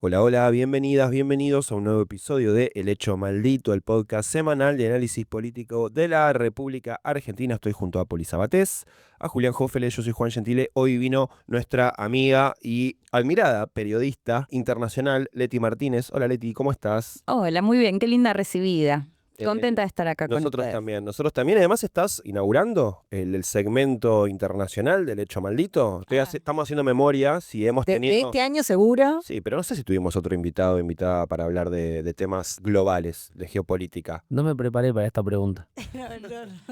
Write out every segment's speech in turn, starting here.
Hola, hola, bienvenidas, bienvenidos a un nuevo episodio de El Hecho Maldito, el podcast semanal de análisis político de la República Argentina. Estoy junto a Poli Sabatés, a Julián Jófele, yo soy Juan Gentile. Hoy vino nuestra amiga y admirada periodista internacional, Leti Martínez. Hola Leti, ¿cómo estás? Hola, muy bien, qué linda recibida. Eh, Contenta de estar acá con ustedes. Nosotros también. Además estás inaugurando el segmento internacional del Hecho Maldito. Estamos haciendo memoria si hemos De tenido... este año seguro. Sí, pero no sé si tuvimos otro invitado o invitada para hablar de temas globales, de geopolítica. No me preparé para esta pregunta.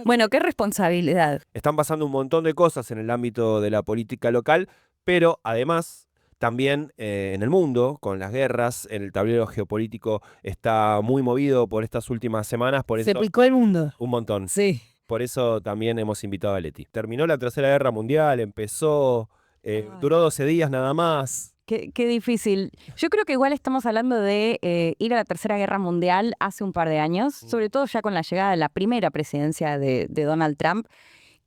Bueno, qué responsabilidad. Están pasando un montón de cosas en el ámbito de la política local, pero además también en el mundo, con las guerras, el tablero geopolítico está muy movido por estas últimas semanas, por Se eso picó el mundo. un montón. Sí. Por eso también hemos invitado a Leti. Terminó la Tercera Guerra Mundial, empezó, duró 12 días nada más. Qué difícil. Yo creo que igual estamos hablando de ir a la Tercera Guerra Mundial hace un par de años, sobre todo ya con la llegada de la primera presidencia de Donald Trump,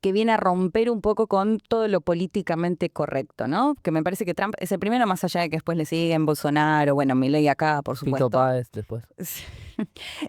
que viene a romper un poco con todo lo políticamente correcto, ¿no? Que me parece que Trump es el primero, más allá de que después le siguen Bolsonaro, bueno, Milei acá, por Fito supuesto. Páez después.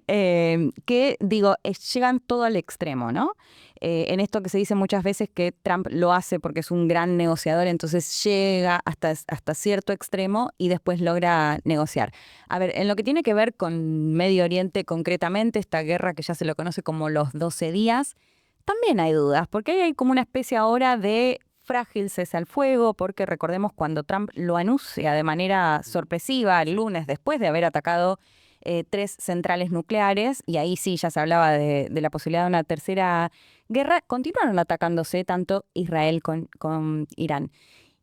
Que digo, llegan todo al extremo, ¿no? En esto que se dice muchas veces que Trump lo hace porque es un gran negociador, entonces llega hasta cierto extremo y después logra negociar. A ver, en lo que tiene que ver con Medio Oriente concretamente, esta guerra que ya se lo conoce como los 12 días, también hay dudas, porque hay como una especie ahora de frágil cese al fuego, porque recordemos cuando Trump lo anuncia de manera sorpresiva el lunes después de haber atacado 3 centrales nucleares, y ahí sí ya se hablaba de la posibilidad de una tercera guerra, continuaron atacándose tanto Israel con Irán.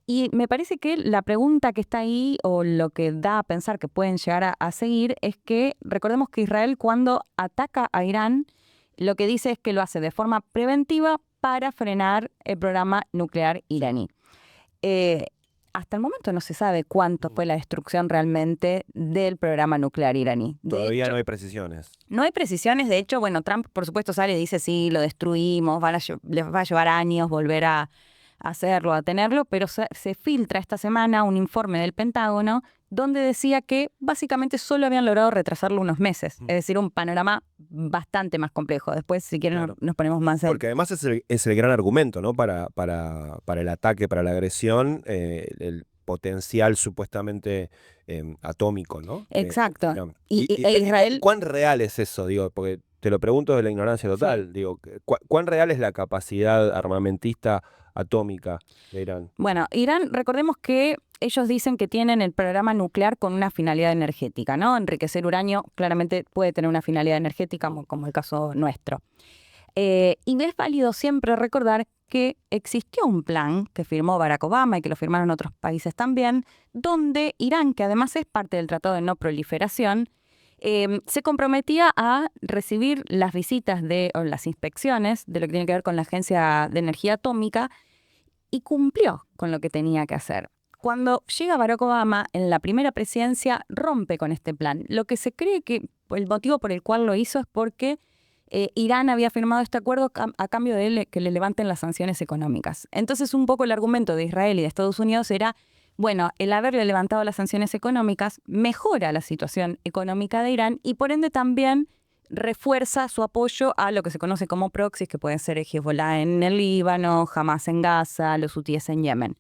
Y me parece que la pregunta que está ahí, o lo que da a pensar que pueden llegar a seguir, es que recordemos que Israel cuando ataca a Irán, lo que dice es que lo hace de forma preventiva para frenar el programa nuclear iraní. Hasta el momento no se sabe cuánto fue la destrucción realmente del programa nuclear iraní. Todavía no hay precisiones. No hay precisiones. De hecho, bueno, Trump por supuesto sale y dice sí, lo destruimos, les va a llevar años volver a hacerlo, a tenerlo, pero se filtra esta semana un informe del Pentágono donde decía que básicamente solo habían logrado retrasarlo unos meses. Es decir, un panorama bastante más complejo. Después, si quieren, Claro. nos ponemos más... Porque además es el gran argumento, ¿no? Para el ataque, para la agresión, el potencial supuestamente atómico, ¿no? Exacto. No. Israel... ¿Cuán real es eso? Digo, porque te lo pregunto de la ignorancia total. Sí. Digo, ¿cuán real es la capacidad armamentista atómica de Irán? Bueno, Irán, recordemos que ellos dicen que tienen el programa nuclear con una finalidad energética, ¿no? Enriquecer uranio claramente puede tener una finalidad energética, como el caso nuestro. Y es válido siempre recordar que existió un plan que firmó Barack Obama y que lo firmaron otros países también, donde Irán, que además es parte del Tratado de No Proliferación, se comprometía a recibir las visitas o las inspecciones de lo que tiene que ver con la Agencia de Energía Atómica, y cumplió con lo que tenía que hacer. Cuando llega Barack Obama en la primera presidencia, rompe con este plan. Lo que se cree que el motivo por el cual lo hizo es porque Irán había firmado este acuerdo a cambio de que le levanten las sanciones económicas. Entonces, un poco el argumento de Israel y de Estados Unidos era, bueno, el haberle levantado las sanciones económicas mejora la situación económica de Irán y por ende también refuerza su apoyo a lo que se conoce como proxies, que pueden ser Hezbollah en el Líbano, Hamas en Gaza, los hutíes en Yemen.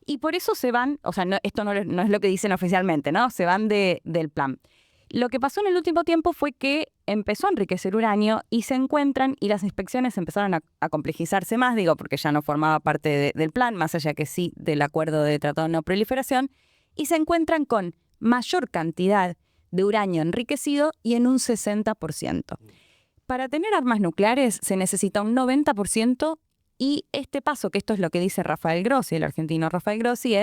Y por eso se van, o sea, esto no es lo que dicen oficialmente, ¿no? Se van del plan. Lo que pasó en el último tiempo fue que empezó a enriquecer uranio y se encuentran, y las inspecciones empezaron a complejizarse más, digo, porque ya no formaba parte del plan, más allá que sí del acuerdo de Tratado de No Proliferación, y se encuentran con mayor cantidad de uranio enriquecido y en un 60%. Para tener armas nucleares se necesita un 90%, y este paso, que esto es lo que dice Rafael Grossi, el argentino Rafael Grossi,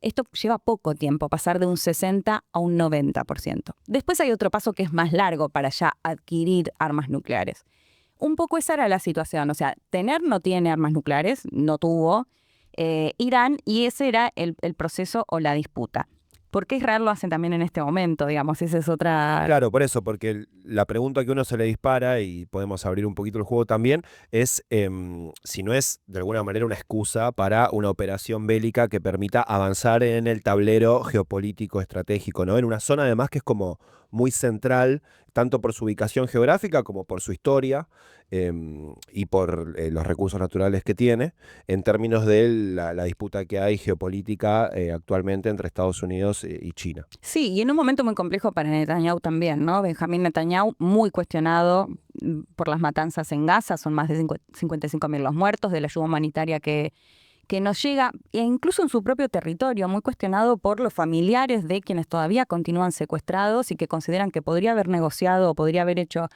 esto lleva poco tiempo, pasar de un 60 a un 90%. Después hay otro paso que es más largo para ya adquirir armas nucleares. Un poco esa era la situación, o sea, no tiene armas nucleares, no tuvo Irán, y ese era el proceso o la disputa. ¿Por qué Israel lo hace también en este momento? Digamos, esa es otra... Claro, por eso, porque la pregunta que uno se le dispara, y podemos abrir un poquito el juego también, es si no es de alguna manera una excusa para una operación bélica que permita avanzar en el tablero geopolítico estratégico, ¿no? En una zona además que es como muy central, tanto por su ubicación geográfica como por su historia y por los recursos naturales que tiene, en términos de la disputa que hay geopolítica actualmente entre Estados Unidos y China. Sí, y en un momento muy complejo para Netanyahu también, ¿no? Benjamín Netanyahu, muy cuestionado por las matanzas en Gaza, son más de 55.000 los muertos, de la ayuda humanitaria que nos llega, e incluso en su propio territorio, muy cuestionado por los familiares de quienes todavía continúan secuestrados y que consideran que podría haber negociado o podría haber hecho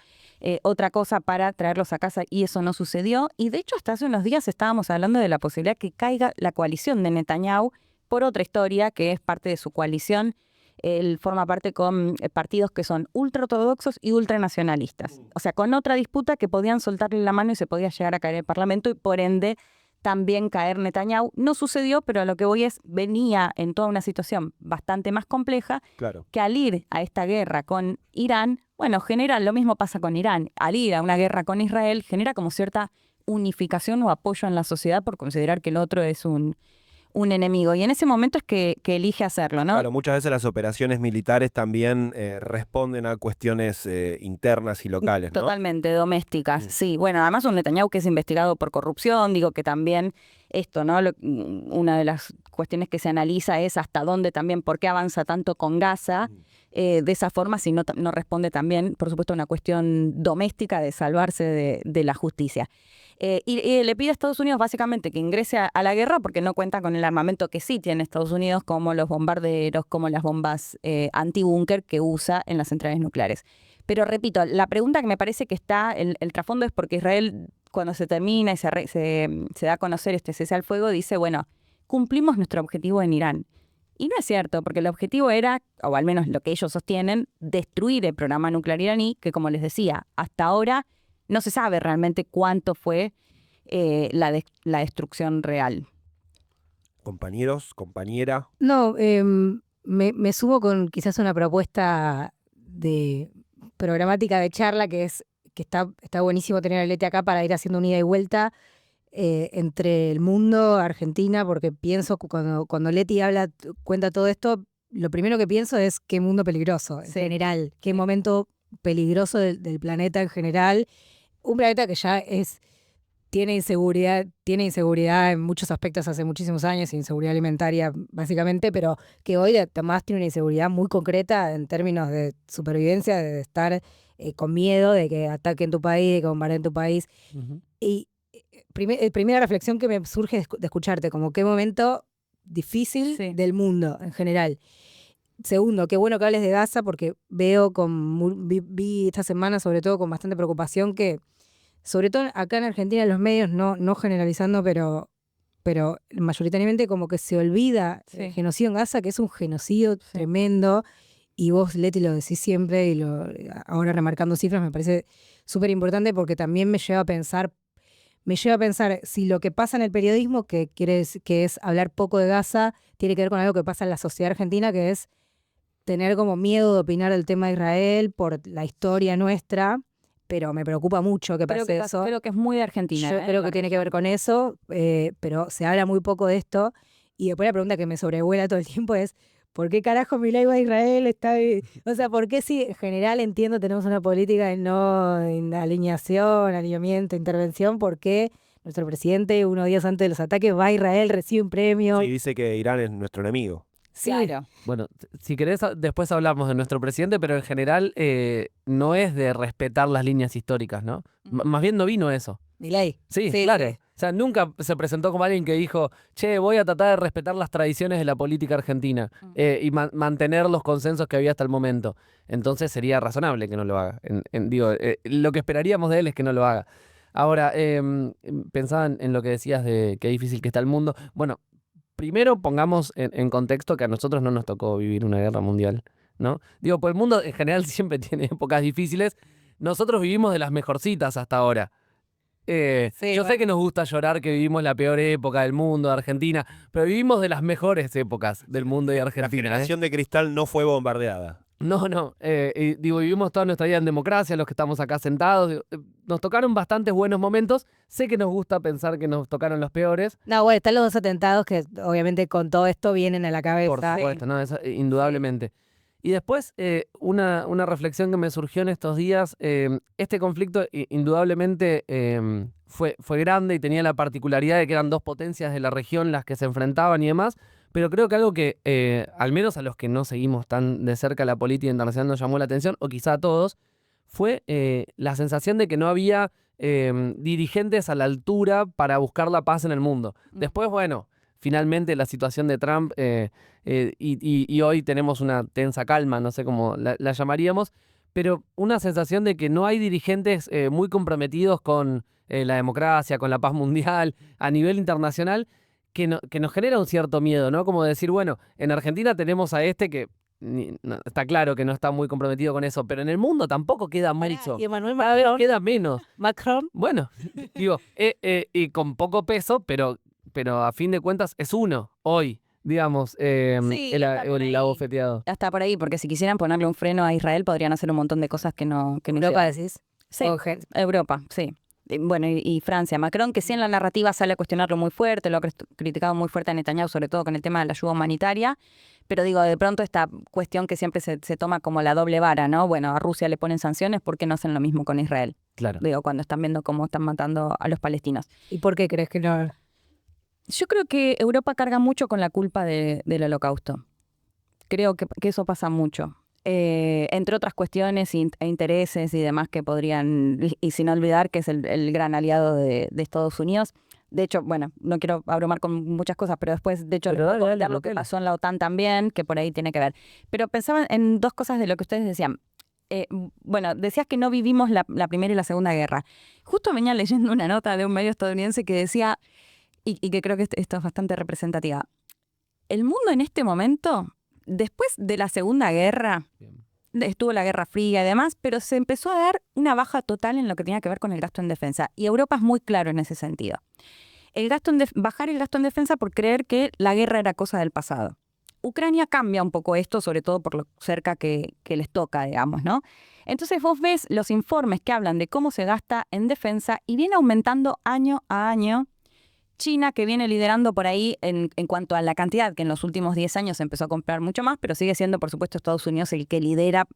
otra cosa para traerlos a casa, y eso no sucedió. Y de hecho, hasta hace unos días estábamos hablando de la posibilidad que caiga la coalición de Netanyahu por otra historia, que es parte de su coalición. Él forma parte con partidos que son ultraortodoxos y ultranacionalistas. O sea, con otra disputa que podían soltarle la mano y se podía llegar a caer el Parlamento y por ende también caer Netanyahu. No sucedió, pero a lo que voy es, venía en toda una situación bastante más compleja, Claro. que al ir a esta guerra con Irán, bueno, genera, lo mismo pasa con Irán, al ir a una guerra con Israel, genera como cierta unificación o apoyo en la sociedad por considerar que el otro es un enemigo. Y en ese momento es que elige hacerlo, ¿no? Claro, muchas veces las operaciones militares también responden a cuestiones internas y locales, ¿no? Totalmente, domésticas, sí. Bueno, además un Netanyahu que es investigado por corrupción, digo que también esto, ¿no? Una de las cuestiones que se analiza es hasta dónde también, por qué avanza tanto con Gaza, de esa forma, si no responde también, por supuesto, a una cuestión doméstica de salvarse de la justicia. Y le pide a Estados Unidos básicamente que ingrese a la guerra porque no cuenta con el armamento que sí tiene Estados Unidos, como los bombarderos, como las bombas antibúnker que usa en las centrales nucleares. Pero repito, la pregunta que me parece que está, el trasfondo es porque Israel, cuando se termina y se da a conocer este cese al fuego, dice, bueno, cumplimos nuestro objetivo en Irán. Y no es cierto, porque el objetivo era, o al menos lo que ellos sostienen, destruir el programa nuclear iraní, que como les decía, hasta ahora no se sabe realmente cuánto fue la destrucción real. Compañeros, compañera. No, me sumo con quizás una propuesta de programática de charla que está buenísimo tener a Leti acá para ir haciendo un ida y vuelta entre el mundo, Argentina, porque pienso cuando Leti cuenta todo esto, lo primero que pienso es qué mundo peligroso en general, qué momento peligroso del planeta en general. Un planeta que ya tiene inseguridad en muchos aspectos hace muchísimos años, inseguridad alimentaria básicamente, pero que hoy además tiene una inseguridad muy concreta en términos de supervivencia, de estar con miedo de que ataquen tu país, de que bombardeen tu país. Y primera reflexión que me surge de escucharte, como qué momento difícil del mundo en general. Segundo, qué bueno que hables de Gaza porque vi esta semana sobre todo con bastante preocupación que, sobre todo acá en Argentina, los medios, no generalizando, pero mayoritariamente como que se olvida el genocidio en Gaza, que es un genocidio tremendo, y vos, Leti, lo decís siempre, y ahora remarcando cifras me parece súper importante porque también me lleva a pensar si lo que pasa en el periodismo, que es hablar poco de Gaza, tiene que ver con algo que pasa en la sociedad argentina, que es tener como miedo de opinar del tema de Israel por la historia nuestra, pero me preocupa mucho que pase eso. Creo que es muy de Argentina. Yo creo que tiene que ver con eso, pero se habla muy poco de esto. Y después la pregunta que me sobrevuela todo el tiempo es, ¿por qué carajo Milei va a Israel? O sea, ¿por qué si en general entiendo tenemos una política de no alineación, alineamiento, intervención? ¿Por qué nuestro presidente, unos días antes de los ataques, va a Israel, recibe un premio? Sí, dice que Irán es nuestro enemigo. Sí. Claro. Bueno, si querés, después hablamos de nuestro presidente, pero en general no es de respetar las líneas históricas, ¿no? Más bien no vino eso. Milei. Sí, claro. O sea, nunca se presentó como alguien que dijo, che, voy a tratar de respetar las tradiciones de la política argentina y mantener los consensos que había hasta el momento. Entonces sería razonable que no lo haga. Lo que esperaríamos de él es que no lo haga. Ahora, pensaba en lo que decías de qué difícil que está el mundo. Bueno, primero pongamos en contexto que a nosotros no nos tocó vivir una guerra mundial, ¿no? Pues el mundo en general siempre tiene épocas difíciles. Nosotros vivimos de las mejorcitas hasta ahora. Yo sé que nos gusta llorar que vivimos la peor época del mundo, de Argentina, pero vivimos de las mejores épocas del mundo y de Argentina. La generación de cristal no fue bombardeada. No. Vivimos toda nuestra vida en democracia, los que estamos acá sentados. Nos tocaron bastantes buenos momentos. Sé que nos gusta pensar que nos tocaron los peores. No, bueno, están los 2 atentados que obviamente con todo esto vienen a la cabeza. Por supuesto, ¿no? Eso, indudablemente. Y después, una reflexión que me surgió en estos días, este conflicto indudablemente fue grande y tenía la particularidad de que eran dos potencias de la región las que se enfrentaban y demás, pero creo que algo que, al menos a los que no seguimos tan de cerca la política internacional nos llamó la atención, o quizá a todos, fue la sensación de que no había dirigentes a la altura para buscar la paz en el mundo. Después, bueno, finalmente la situación de Trump y hoy tenemos una tensa calma, no sé cómo la llamaríamos, pero una sensación de que no hay dirigentes muy comprometidos con la democracia, con la paz mundial a nivel internacional, que nos genera un cierto miedo, ¿no? Como decir, bueno, en Argentina tenemos a este que está claro que no está muy comprometido con eso, pero en el mundo tampoco queda mucho. Y Emmanuel Macron. Queda menos. Macron. Bueno, digo, y con poco peso, pero a fin de cuentas es uno hoy, digamos, Sí, está por el ahí. abofeteado. Hasta por ahí, porque si quisieran ponerle un freno a Israel podrían hacer un montón de cosas que no Europa hicieron. decís. Sí, O Europa, sí. Bueno, y Francia. Macron, que sí en la narrativa sale a cuestionarlo muy fuerte, lo ha criticado muy fuerte a Netanyahu, sobre todo con el tema de la ayuda humanitaria, pero digo, de pronto esta cuestión que siempre se toma como la doble vara, ¿no? Bueno, a Rusia le ponen sanciones, ¿por qué no hacen lo mismo con Israel? Claro. Digo, cuando están viendo cómo están matando a los palestinos. ¿Y por qué crees que no? Yo creo que Europa carga mucho con la culpa del holocausto. Creo que eso pasa mucho. Entre otras cuestiones e intereses y demás que podrían, y sin olvidar que es el gran aliado de Estados Unidos. De hecho, bueno, no quiero abrumar con muchas cosas, pero después, de hecho, Pero les puedo dale, contar lo que bloqueala. pasó en la OTAN también, que por ahí tiene que ver. Pero pensaba en dos cosas de lo que ustedes decían. Bueno, decías que no vivimos la Primera y la Segunda Guerra. Justo venía leyendo una nota de un medio estadounidense que decía, y que creo que esto es bastante representativa, el mundo en este momento, después de la Segunda Guerra, estuvo la Guerra Fría y demás, pero se empezó a dar una baja total en lo que tenía que ver con el gasto en defensa. Y Europa es muy claro en ese sentido. Bajar el gasto en defensa por creer que la guerra era cosa del pasado. Ucrania cambia un poco esto, sobre todo por lo cerca que les toca, digamos, ¿no? Entonces vos ves los informes que hablan de cómo se gasta en defensa y viene aumentando año a año. China, que viene liderando por ahí en cuanto a la cantidad, que en los últimos 10 años empezó a comprar mucho más, pero sigue siendo, por supuesto, Estados Unidos el que lidera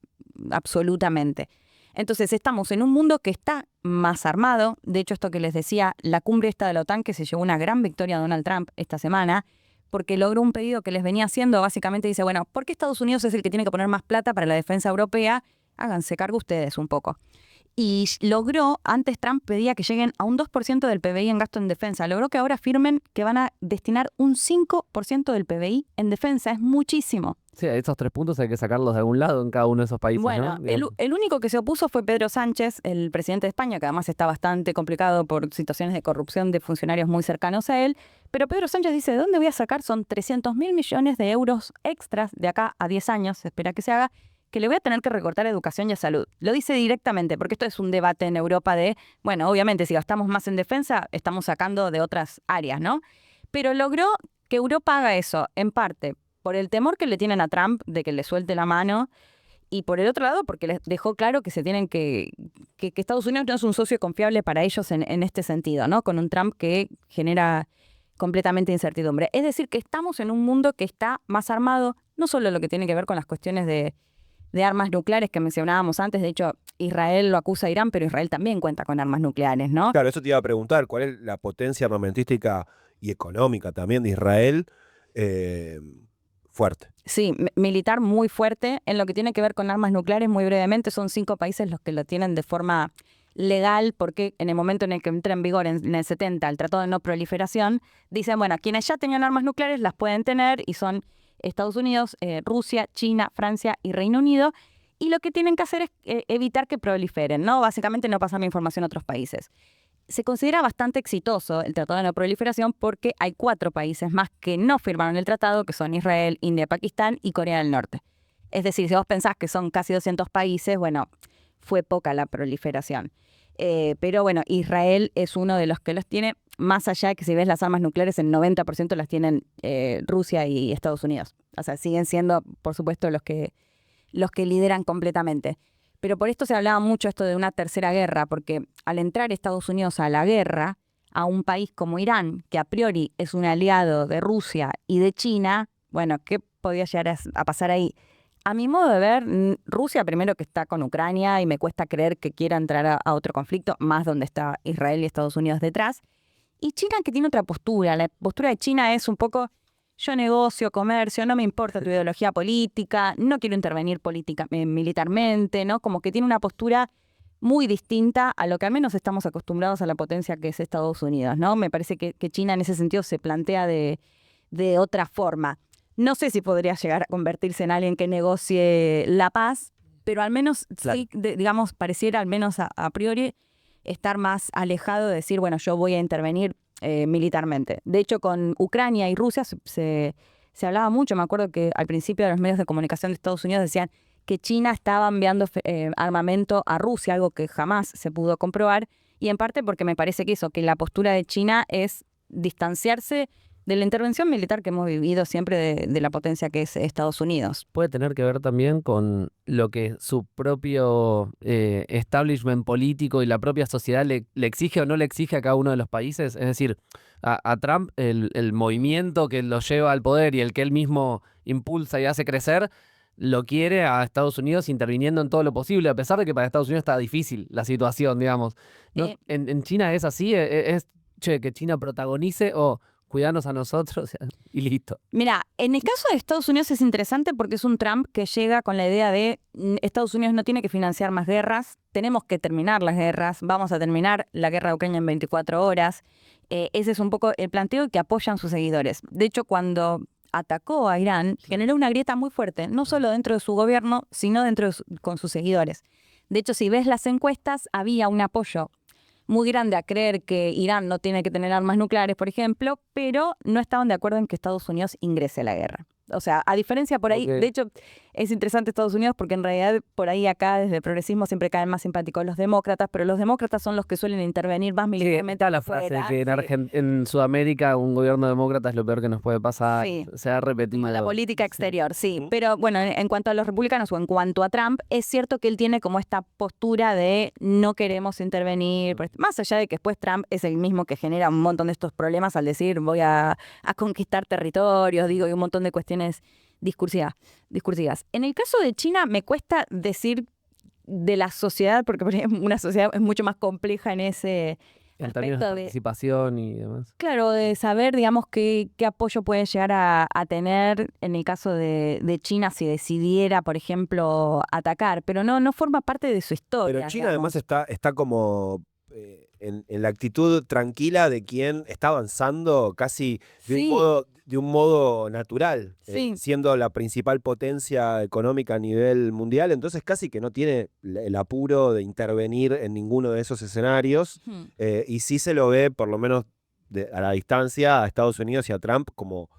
absolutamente. Entonces estamos en un mundo que está más armado. De hecho, esto que les decía, la cumbre esta de la OTAN, que se llevó una gran victoria a Donald Trump esta semana, porque logró un pedido que les venía haciendo, básicamente dice, bueno, ¿por qué Estados Unidos es el que tiene que poner más plata para la defensa europea? Háganse cargo ustedes un poco. Y logró, antes Trump pedía que lleguen a un 2% del PBI en gasto en defensa. Logró que ahora firmen que van a destinar un 5% del PBI en defensa. Es muchísimo. Sí, esos 3 puntos hay que sacarlos de algún lado en cada uno de esos países, Bueno, ¿no? el único que se opuso fue Pedro Sánchez, el presidente de España, que además está bastante complicado por situaciones de corrupción de funcionarios muy cercanos a él. Pero Pedro Sánchez dice, ¿de dónde voy a sacar? Son 300.000 millones de euros extras de acá a 10 años, se espera que se haga, que le voy a tener que recortar a educación y a salud. Lo dice directamente, porque esto es un debate en Europa de, bueno, obviamente si gastamos más en defensa, estamos sacando de otras áreas, ¿no? Pero logró que Europa haga eso, en parte, por el temor que le tienen a Trump de que le suelte la mano, y por el otro lado, porque les dejó claro que se tienen que Estados Unidos no es un socio confiable para ellos en este sentido, ¿no? Con un Trump que genera completamente incertidumbre. Es decir, que estamos en un mundo que está más armado, no solo lo que tiene que ver con las cuestiones de armas nucleares que mencionábamos antes. De hecho, Israel lo acusa a Irán, pero Israel también cuenta con armas nucleares, ¿no? Claro, eso te iba a preguntar, ¿cuál es la potencia armamentística y económica también de Israel? Fuerte. Sí, militar muy fuerte. En lo que tiene que ver con armas nucleares, muy brevemente, son 5 países los que lo tienen de forma legal, porque en el momento en el que entra en vigor, en el 70, el Tratado de No Proliferación, dicen, bueno, quienes ya tenían armas nucleares las pueden tener, y son Estados Unidos, Rusia, China, Francia y Reino Unido, y lo que tienen que hacer es evitar que proliferen, ¿no? Básicamente no pasar la información a otros países. Se considera bastante exitoso el Tratado de No Proliferación porque hay 4 países más que no firmaron el tratado, que son Israel, India, Pakistán y Corea del Norte. Es decir, si vos pensás que son casi 200 países, bueno, fue poca la proliferación. Pero bueno, Israel es uno de los que los tiene, más allá de que si ves las armas nucleares, el 90% las tienen Rusia y Estados Unidos. O sea, siguen siendo, por supuesto, los que los que lideran completamente. Pero por esto se hablaba mucho esto de una tercera guerra, porque al entrar Estados Unidos a la guerra, a un país como Irán, que a priori es un aliado de Rusia y de China, bueno, ¿qué podía llegar a pasar ahí? A mi modo de ver, Rusia primero que está con Ucrania y me cuesta creer que quiera entrar a otro conflicto, más donde está Israel y Estados Unidos detrás. Y China que tiene otra postura. La postura de China es un poco, yo negocio, comercio, no me importa tu ideología política, no quiero intervenir militarmente, ¿no? Como que tiene una postura muy distinta a lo que al menos estamos acostumbrados a la potencia que es Estados Unidos, ¿no? Me parece que China en ese sentido se plantea de otra forma. No sé si podría llegar a convertirse en alguien que negocie la paz, pero al menos sí, digamos, pareciera al menos a priori estar más alejado de decir, bueno, yo voy a intervenir militarmente. De hecho, con Ucrania y Rusia se hablaba mucho. Me acuerdo que al principio de los medios de comunicación de Estados Unidos decían que China estaba enviando armamento a Rusia, algo que jamás se pudo comprobar, y en parte porque me parece que la postura de China es distanciarse de la intervención militar que hemos vivido siempre de la potencia que es Estados Unidos. Puede tener que ver también con lo que su propio establishment político y la propia sociedad le exige o no le exige a cada uno de los países. Es decir, a Trump el movimiento que lo lleva al poder y el que él mismo impulsa y hace crecer, lo quiere a Estados Unidos interviniendo en todo lo posible, a pesar de que para Estados Unidos está difícil la situación, digamos. ¿No? En China es así, que China protagonice o cuidarnos a nosotros y listo. Mira, en el caso de Estados Unidos es interesante porque es un Trump que llega con la idea de Estados Unidos no tiene que financiar más guerras, tenemos que terminar las guerras, vamos a terminar la guerra de Ucrania en 24 horas. Ese es un poco el planteo que apoyan sus seguidores. De hecho, cuando atacó a Irán, generó una grieta muy fuerte, no solo dentro de su gobierno, sino con sus seguidores. De hecho, si ves las encuestas, había un apoyo muy grande a creer que Irán no tiene que tener armas nucleares, por ejemplo, pero no estaban de acuerdo en que Estados Unidos ingrese a la guerra. O sea, a diferencia por ahí, de hecho, es interesante Estados Unidos porque en realidad por ahí acá desde el progresismo siempre caen más simpáticos los demócratas, pero los demócratas son los que suelen intervenir más militarmente. Está la frase de que en Sudamérica un gobierno demócrata es lo peor que nos puede pasar. Sí. Se ha repetido. La política exterior, sí. Pero bueno, en cuanto a los republicanos o en cuanto a Trump, es cierto que él tiene como esta postura de no queremos intervenir. Más allá de que después Trump es el mismo que genera un montón de estos problemas al decir voy a conquistar territorios, y un montón de cuestiones discursivas. En el caso de China me cuesta decir de la sociedad, porque una sociedad es mucho más compleja en ese en términos de participación y demás. Claro, de saber, digamos, qué apoyo puede llegar a tener en el caso de China si decidiera, por ejemplo, atacar, pero no forma parte de su historia. Pero China digamos. además está como en la actitud tranquila de quien está avanzando casi de un modo natural, siendo la principal potencia económica a nivel mundial, entonces casi que no tiene el apuro de intervenir en ninguno de esos escenarios, y sí se lo ve, por lo menos a la distancia, a Estados Unidos y a Trump como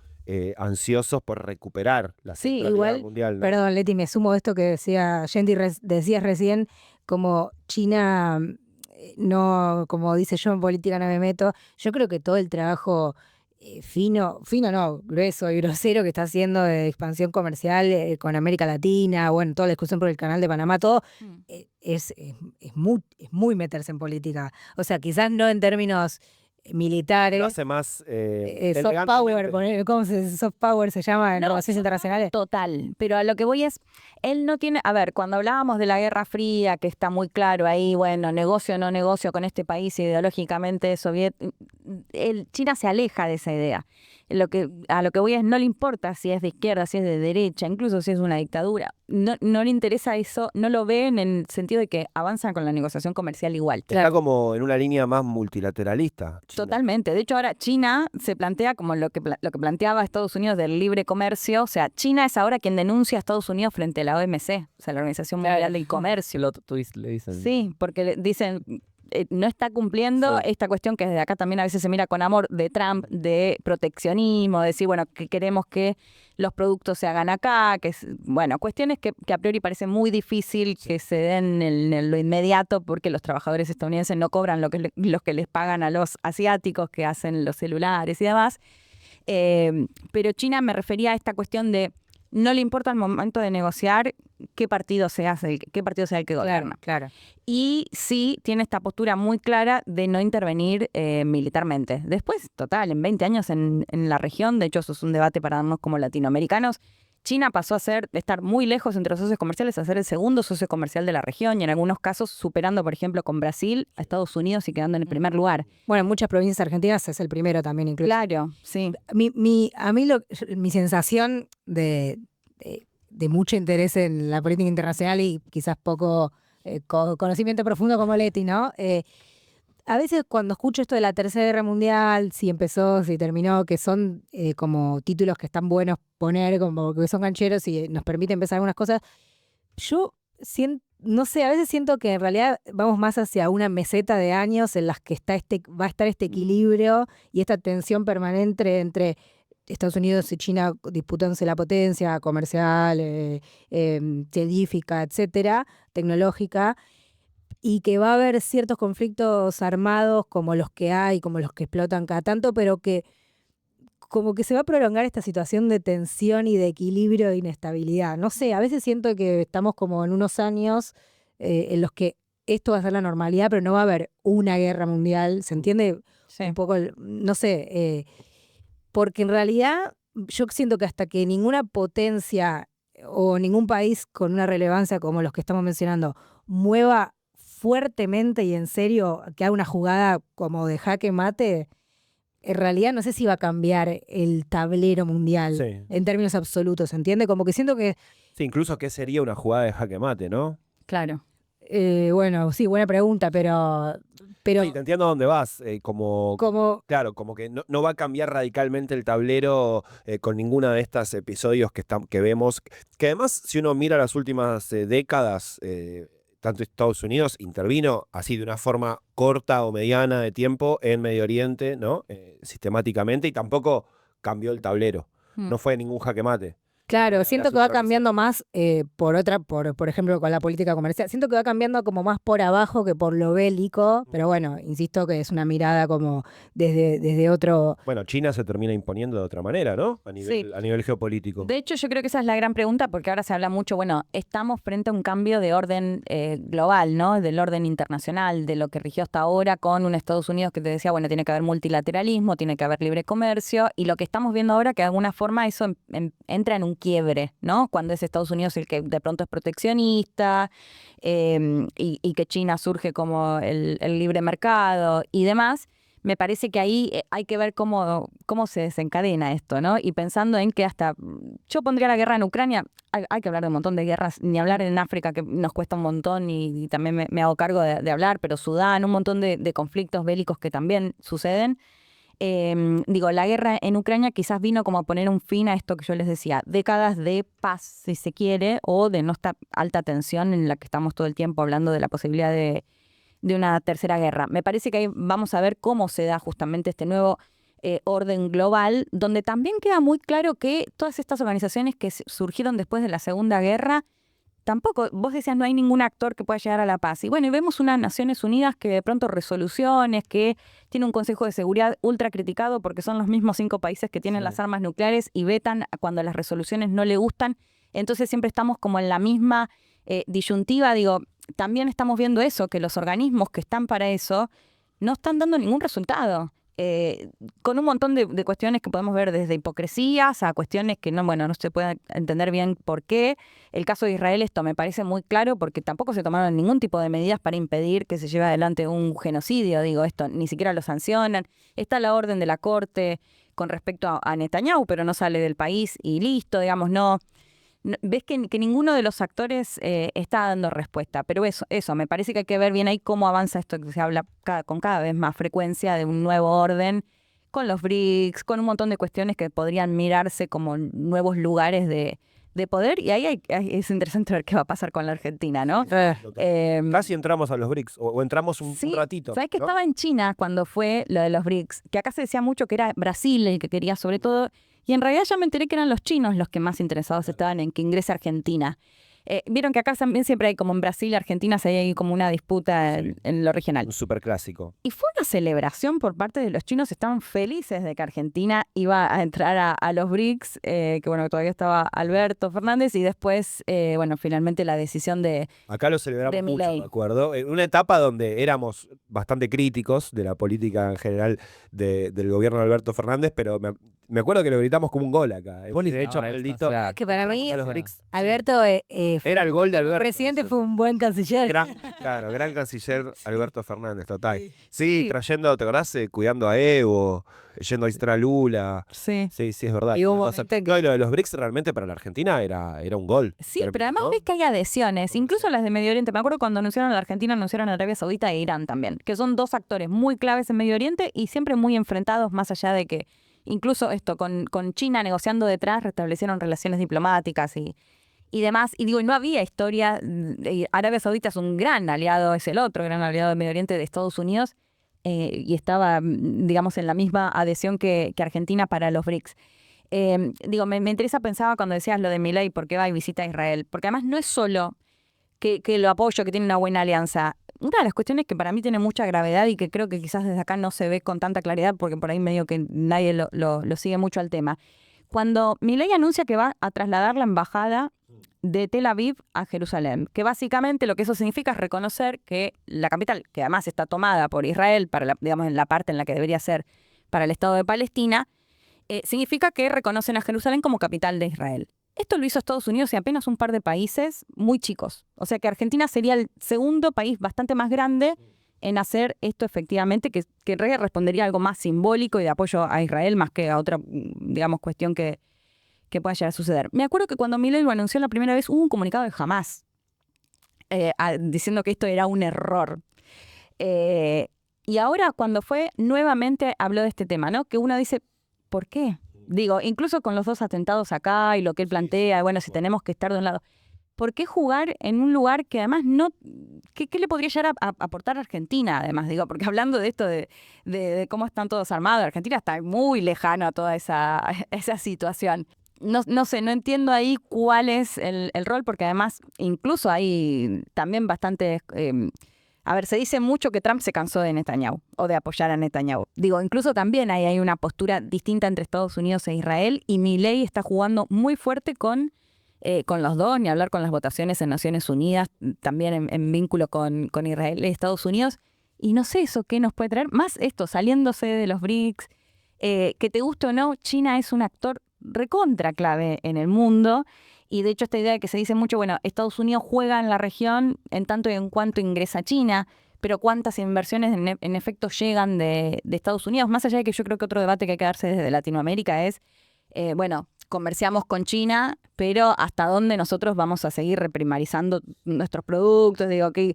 ansiosos por recuperar la centralidad mundial, ¿no? Perdón, Leti, me sumo a esto que decía Yendi, decías recién, como China no, como dice yo, en política no me meto. Yo creo que todo el trabajo grueso y grosero que está haciendo de expansión comercial con América Latina, bueno, toda la discusión por el canal de Panamá, todo es muy meterse en política. O sea, quizás no en términos militares. Lo hace más soft power, soft power se llama en relaciones internacionales. Total, pero a lo que voy es, él no tiene, a ver, cuando hablábamos de la Guerra Fría, que está muy claro ahí, bueno, negocio o no negocio con este país ideológicamente soviético, China se aleja de esa idea. A lo que voy es, no le importa si es de izquierda, si es de derecha, incluso si es una dictadura. No le interesa eso, no lo ve en el sentido de que avanzan con la negociación comercial igual. Está como en una línea más multilateralista. China. Totalmente. De hecho, ahora China se plantea como lo que planteaba Estados Unidos del libre comercio. O sea, China es ahora quien denuncia a Estados Unidos frente a la OMC, o sea, la Organización Mundial del Comercio. Le dicen. Sí, porque dicen no está cumpliendo esta cuestión que desde acá también a veces se mira con amor de Trump, de proteccionismo, de decir, bueno, que queremos que los productos se hagan acá, cuestiones que a priori parece muy difícil que se den en lo inmediato porque los trabajadores estadounidenses no cobran los que les pagan a los asiáticos que hacen los celulares y demás. Pero China me refería a esta cuestión de no le importa al momento de negociar qué partido sea el que gobierna. Claro. Y sí tiene esta postura muy clara de no intervenir militarmente. Después, total, en 20 años en la región, de hecho eso es un debate para darnos como latinoamericanos, China pasó de estar muy lejos entre los socios comerciales a ser el segundo socio comercial de la región y en algunos casos superando, por ejemplo, con Brasil a Estados Unidos y quedando en el primer lugar. Bueno, en muchas provincias argentinas es el primero también incluso. Claro, sí. Mi sensación de mucho interés en la política internacional y quizás poco conocimiento profundo como Leti, ¿no? A veces cuando escucho esto de la Tercera Guerra Mundial, si empezó, si terminó, que son como títulos que están buenos poner, como que son gancheros y nos permiten empezar algunas cosas, yo no sé, a veces siento que en realidad vamos más hacia una meseta de años en las que va a estar este equilibrio y esta tensión permanente entre Estados Unidos y China disputándose la potencia comercial, científica, etcétera, tecnológica, y que va a haber ciertos conflictos armados como los que hay, como los que explotan cada tanto, pero que como que se va a prolongar esta situación de tensión y de equilibrio e inestabilidad. No sé, a veces siento que estamos como en unos años en los que esto va a ser la normalidad, pero no va a haber una guerra mundial, ¿se entiende? Sí. Un poco, no sé, porque en realidad yo siento que hasta que ninguna potencia o ningún país con una relevancia como los que estamos mencionando mueva fuertemente y en serio, que haga una jugada como de jaque mate, en realidad no sé si va a cambiar el tablero mundial en términos absolutos, ¿entiende? Como que siento que... Sí, incluso qué sería una jugada de jaque mate, ¿no? Claro. Bueno, sí, buena pregunta, pero sí, te entiendo a dónde vas. Claro, como que no va a cambiar radicalmente el tablero con ninguna de estos episodios que vemos. Que además, si uno mira las últimas décadas, tanto Estados Unidos intervino así de una forma corta o mediana de tiempo en Medio Oriente, ¿no? Sistemáticamente, y tampoco cambió el tablero. No fue ningún jaque mate. Claro, siento que va cambiando más por ejemplo, con la política comercial. Siento que va cambiando como más por abajo que por lo bélico, pero bueno, insisto que es una mirada como desde otro... Bueno, China se termina imponiendo de otra manera, ¿no? A nivel geopolítico. De hecho, yo creo que esa es la gran pregunta, porque ahora se habla mucho, bueno, estamos frente a un cambio de orden global, ¿no? Del orden internacional, de lo que rigió hasta ahora con un Estados Unidos que te decía, bueno, tiene que haber multilateralismo, tiene que haber libre comercio, y lo que estamos viendo ahora que de alguna forma eso entra en un quiebre, ¿no? Cuando es Estados Unidos el que de pronto es proteccionista y que China surge como el libre mercado y demás. Me parece que ahí hay que ver cómo se desencadena esto, ¿no? Y pensando en que yo pondría la guerra en Ucrania, hay que hablar de un montón de guerras, ni hablar en África que nos cuesta un montón y también me hago cargo de hablar, pero Sudán, un montón de conflictos bélicos que también suceden. La guerra en Ucrania quizás vino como a poner un fin a esto que yo les decía, décadas de paz, si se quiere, o de no esta alta tensión en la que estamos todo el tiempo hablando de la posibilidad de una tercera guerra. Me parece que ahí vamos a ver cómo se da justamente este nuevo orden global, donde también queda muy claro que todas estas organizaciones que surgieron después de la Segunda Guerra, tampoco, vos decías, no hay ningún actor que pueda llegar a la paz. Y bueno, y vemos unas Naciones Unidas que de pronto resoluciones, que tiene un Consejo de Seguridad ultra criticado porque son los mismos 5 países que tienen las armas nucleares y vetan cuando las resoluciones no le gustan. Entonces siempre estamos como en la misma disyuntiva. También estamos viendo eso, que los organismos que están para eso no están dando ningún resultado. Con un montón de cuestiones que podemos ver desde hipocresías a cuestiones que no se puede entender bien por qué. El caso de Israel, esto me parece muy claro porque tampoco se tomaron ningún tipo de medidas para impedir que se lleve adelante un genocidio. Esto ni siquiera lo sancionan. Está la orden de la Corte con respecto a Netanyahu, pero no sale del país y listo, no. Ves que ninguno de los actores está dando respuesta, pero eso, me parece que hay que ver bien ahí cómo avanza esto que se habla con cada vez más frecuencia de un nuevo orden, con los BRICS, con un montón de cuestiones que podrían mirarse como nuevos lugares de poder, y ahí es interesante ver qué va a pasar con la Argentina, ¿no? Casi entramos a los BRICS, o entramos un ratito. ¿Sabés que estaba en China cuando fue lo de los BRICS? Que acá se decía mucho que era Brasil el que quería sobre todo. Y en realidad ya me enteré que eran los chinos los que más interesados estaban en que ingrese Argentina. Vieron que acá también siempre hay, como en Brasil y Argentina, se hay como una disputa en lo regional. Un superclásico. Y fue una celebración por parte de los chinos, estaban felices de que Argentina iba a entrar a los BRICS, que bueno, todavía estaba Alberto Fernández, y después, bueno, finalmente la decisión de Acá lo celebramos de mucho, Milei. me acuerdo. En una etapa donde éramos bastante críticos de la política en general del gobierno de Alberto Fernández, pero me acuerdo que lo gritamos como un gol acá. El gol y de hecho, maldito. o sea, Que para mí, a los BRICS. Alberto Era el gol de Alberto. presidente fue un buen canciller. Claro, gran canciller Alberto Fernández, total. Sí, trayendo, ¿te acordás? Cuidando a Evo, yendo a visitar a Lula. Sí. Sí, es verdad. Y hubo un O sea, momento en que- no, y lo de los BRICS realmente para la Argentina era un gol. Sí, pero además ves que hay adhesiones, incluso las de Medio Oriente. Me acuerdo cuando anunciaron a la Argentina, anunciaron a Arabia Saudita e Irán también, que son dos actores muy claves en Medio Oriente y siempre muy enfrentados, más allá de que incluso esto, con China negociando detrás, restablecieron relaciones diplomáticas y demás. Y digo, no había historia. Arabia Saudita es un gran aliado, es el otro gran aliado de Medio Oriente de Estados Unidos, y estaba, digamos, en la misma adhesión que Argentina para los BRICS. Digo, me interesa, pensaba cuando decías lo de Milei, por qué va y visita a Israel, porque además no es solo que lo apoyo, que tiene una buena alianza. Una de las cuestiones que para mí tiene mucha gravedad y que creo que quizás desde acá no se ve con tanta claridad, porque por ahí medio que nadie lo sigue mucho al tema. Cuando Milei anuncia que va a trasladar la embajada de Tel Aviv a Jerusalén, que básicamente lo que eso significa es reconocer que la capital, que además está tomada por Israel, digamos en la parte en la que debería ser para el Estado de Palestina, significa que reconocen a Jerusalén como capital de Israel. Esto lo hizo Estados Unidos y apenas un par de países muy chicos. O sea que Argentina sería el segundo país bastante más grande en hacer esto efectivamente, que en realidad respondería a algo más simbólico y de apoyo a Israel más que a otra, digamos, cuestión que pueda llegar a suceder. Me acuerdo que cuando Milei lo anunció la primera vez hubo un comunicado de Hamás diciendo que esto era un error. Y ahora cuando fue, nuevamente habló de este tema, ¿no? Que uno dice, ¿por qué? Digo, incluso con los dos atentados acá y lo que él plantea, bueno, si tenemos que estar de un lado, ¿por qué jugar en un lugar que además no... ¿Qué le podría llegar a aportar a Argentina, además? Digo, porque hablando de esto de cómo están todos armados, Argentina está muy lejano a toda esa situación. No sé, no entiendo ahí cuál es el rol, porque además incluso hay también bastante... a ver, se dice mucho que Trump se cansó de Netanyahu o de apoyar a Netanyahu. Digo, incluso también hay una postura distinta entre Estados Unidos e Israel y Milei está jugando muy fuerte con los dos, ni hablar con las votaciones en Naciones Unidas, también en vínculo con Israel y Estados Unidos. Y no sé eso qué nos puede traer, más esto, saliéndose de los BRICS, que te guste o no, China es un actor recontra clave en el mundo. Y de hecho esta idea de que se dice mucho, bueno, Estados Unidos juega en la región en tanto y en cuanto ingresa China, pero cuántas inversiones en efecto llegan de Estados Unidos. Más allá de que yo creo que otro debate que hay que darse desde Latinoamérica es, bueno, comerciamos con China, pero hasta dónde nosotros vamos a seguir reprimarizando nuestros productos. Digo, que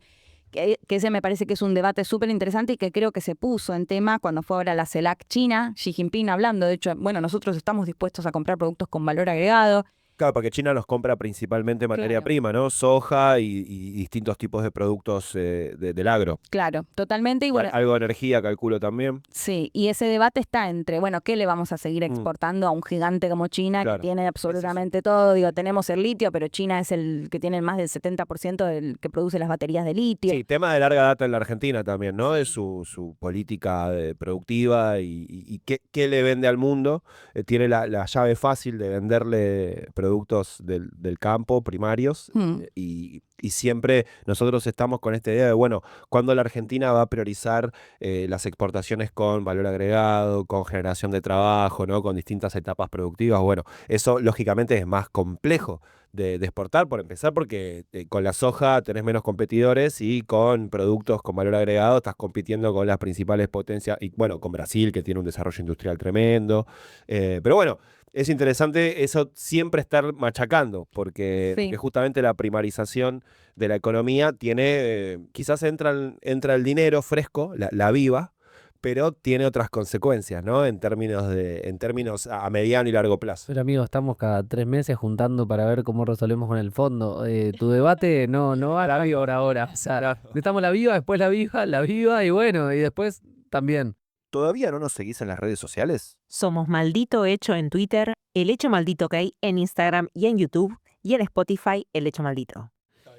ese me parece que es un debate súper interesante y que creo que se puso en tema cuando fue ahora la CELAC China, Xi Jinping hablando. De hecho, bueno, nosotros estamos dispuestos a comprar productos con valor agregado. Claro, porque China nos compra principalmente materia Claro. prima, ¿no? Soja y distintos tipos de productos del agro. Claro, totalmente. Y bueno, Algo de energía, calculo también. sí, y ese debate está entre, bueno, ¿qué le vamos a seguir exportando a un gigante como China Claro. que tiene absolutamente todo? Digo, tenemos el litio, pero China es el que tiene más del 70% del que produce las baterías de litio. Sí, tema de larga data en la Argentina también, ¿no? De su política productiva y qué le vende al mundo. Tiene la llave fácil de venderle productos del campo, primarios, y siempre nosotros estamos con esta idea de, bueno, cuando la Argentina va a priorizar las exportaciones con valor agregado, con generación de trabajo, ¿no? Con distintas etapas productivas. Bueno, eso lógicamente es más complejo de exportar, por empezar, porque con la soja tenés menos competidores y con productos con valor agregado estás compitiendo con las principales potencias, y bueno, con Brasil, que tiene un desarrollo industrial tremendo. Pero bueno, es interesante eso, siempre estar machacando, porque justamente la primarización de la economía tiene, quizás entra el dinero fresco, la viva, pero tiene otras consecuencias, ¿no? En términos a mediano y largo plazo. Pero amigo, estamos cada 3 meses juntando para ver cómo resolvemos con el fondo. Tu debate no va a la viva por ahora. O sea, necesitamos la viva, después la viva y bueno, y después también. ¿Todavía no nos seguís en las redes sociales? Somos Maldito Hecho en Twitter, El Hecho Maldito OK en Instagram y en YouTube, y en Spotify El Hecho Maldito.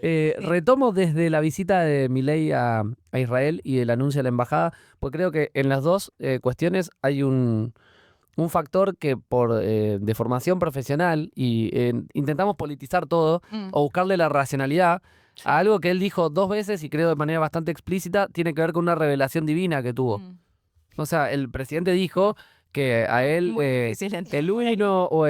Retomo desde la visita de Milei a Israel y el anuncio de la embajada, porque creo que en las dos cuestiones hay un factor que por de formación profesional y intentamos politizar todo o buscarle la racionalidad a algo que él dijo 2 veces y creo de manera bastante explícita, tiene que ver con una revelación divina que tuvo. O sea, el presidente dijo que a él el uno o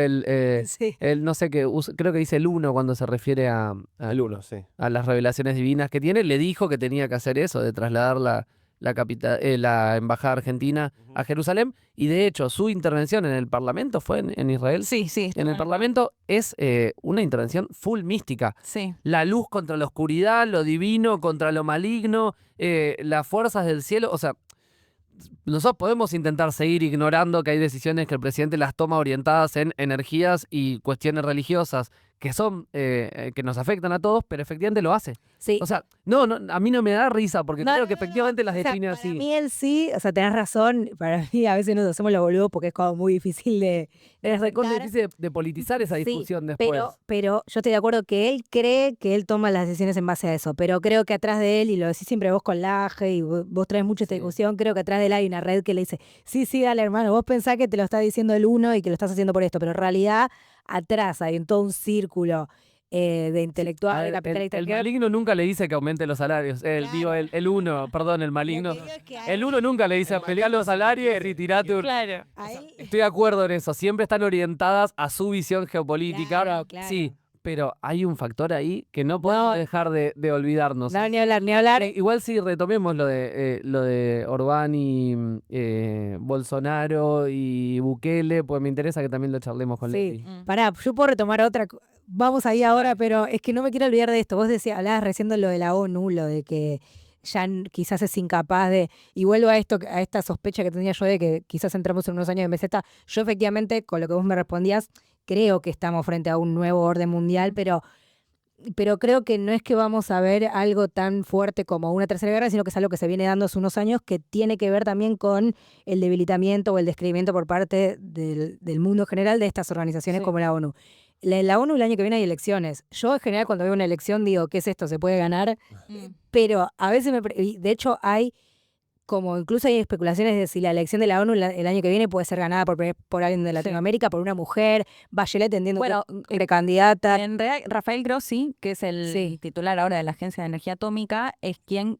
Sí. el no sé qué, creo que dice el uno cuando se refiere a El 1, sí. las revelaciones divinas que tiene, le dijo que tenía que hacer eso, de trasladar la embajada argentina a Jerusalén, y de hecho su intervención en el Parlamento fue en Israel. Sí, sí. En el Parlamento es una intervención full mística. Sí. La luz contra la oscuridad, lo divino contra lo maligno, las fuerzas del cielo, o sea, nosotros podemos intentar seguir ignorando que hay decisiones que el presidente las toma orientadas en energías y cuestiones religiosas que son que nos afectan a todos, pero efectivamente lo hace. Sí. O sea, no, a mí no me da risa porque creo que efectivamente las O sea, define para así. mí él sí, o sea, tenés razón. Para mí a veces nos hacemos los boludos porque es como muy difícil de Es recontra aceptar. difícil de politizar esa Sí, discusión después. pero yo estoy de acuerdo que él cree que él toma las decisiones en base a eso, pero creo que atrás de él, y lo decís siempre vos con Laje, y vos traes mucho esta Sí. discusión, creo que atrás de él hay una red que le dice, sí, dale hermano, vos pensás que te lo está diciendo el uno y que lo estás haciendo por esto, pero en realidad atrás hay todo un círculo de intelectuales, de El capitalistas. maligno nunca le dice que aumente los salarios. Digo, el uno, perdón, el maligno. El uno nunca le dice pelear los salarios y retirate. Claro. Estoy de acuerdo en eso. Siempre están orientadas a su visión geopolítica. Claro. Sí, pero hay un factor ahí que no podemos dejar de olvidarnos. No, ni hablar. Igual si retomemos lo de Orbán y Bolsonaro y Bukele, pues me interesa que también lo charlemos con Sí. Leti. Pará, yo puedo retomar otra. Vamos ahí ahora, pero es que no me quiero olvidar de esto. Vos hablabas recién de lo de la ONU, lo de que ya quizás es incapaz de. Y vuelvo a esto, a esta sospecha que tenía yo de que quizás entramos en unos años de meseta. Yo efectivamente, con lo que vos me respondías, creo que estamos frente a un nuevo orden mundial, pero creo que no es que vamos a ver algo tan fuerte como una tercera guerra, sino que es algo que se viene dando hace unos años que tiene que ver también con el debilitamiento o el descreimiento por parte del mundo en general de estas organizaciones como la ONU. La ONU el año que viene hay elecciones. Yo en general cuando veo una elección digo, ¿qué es esto? ¿Se puede ganar? Pero a veces de hecho hay como incluso hay especulaciones de si la elección de la ONU el año que viene puede ser ganada por alguien de Latinoamérica, por una mujer, Bachelet entiendo que precandidata. En realidad, Rafael Grossi, que es el titular ahora de la Agencia de Energía Atómica, es quien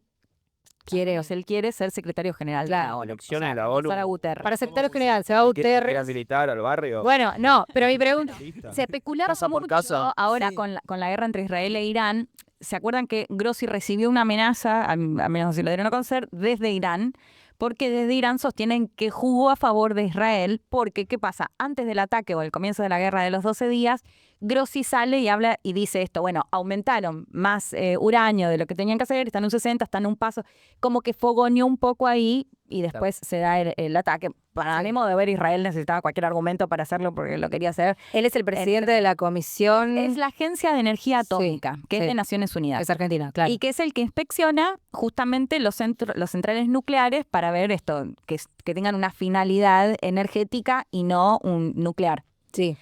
quiere, o sea, él quiere ser secretario general de la ONU. Elecciones de la ONU. Para Guterres. Para secretario general, se va a ¿Quiere Guterres. habilitar al barrio? Bueno, no, pero mi pregunta. Se especulaba Casa por mucho casa. ahora Sí. con la guerra entre Israel e Irán. ¿Se acuerdan que Grossi recibió una amenaza, a menos si lo dieron a conocer, desde Irán? Porque desde Irán sostienen que jugó a favor de Israel, porque, ¿qué pasa? Antes del ataque o el comienzo de la guerra de los 12 días, Grossi sale y habla y dice esto, bueno, aumentaron más uranio de lo que tenían que hacer, están en un 60, están en un paso, como que fogoneó un poco ahí y después se da el ataque. Para mi modo de ver, Israel necesitaba cualquier argumento para hacerlo porque lo quería hacer. Él es el presidente de la comisión. Es la Agencia de Energía Atómica, que es de Naciones Unidas. Es Argentina, claro. Y que es el que inspecciona justamente los centrales nucleares para ver esto, que tengan una finalidad energética y no un nuclear. Sí.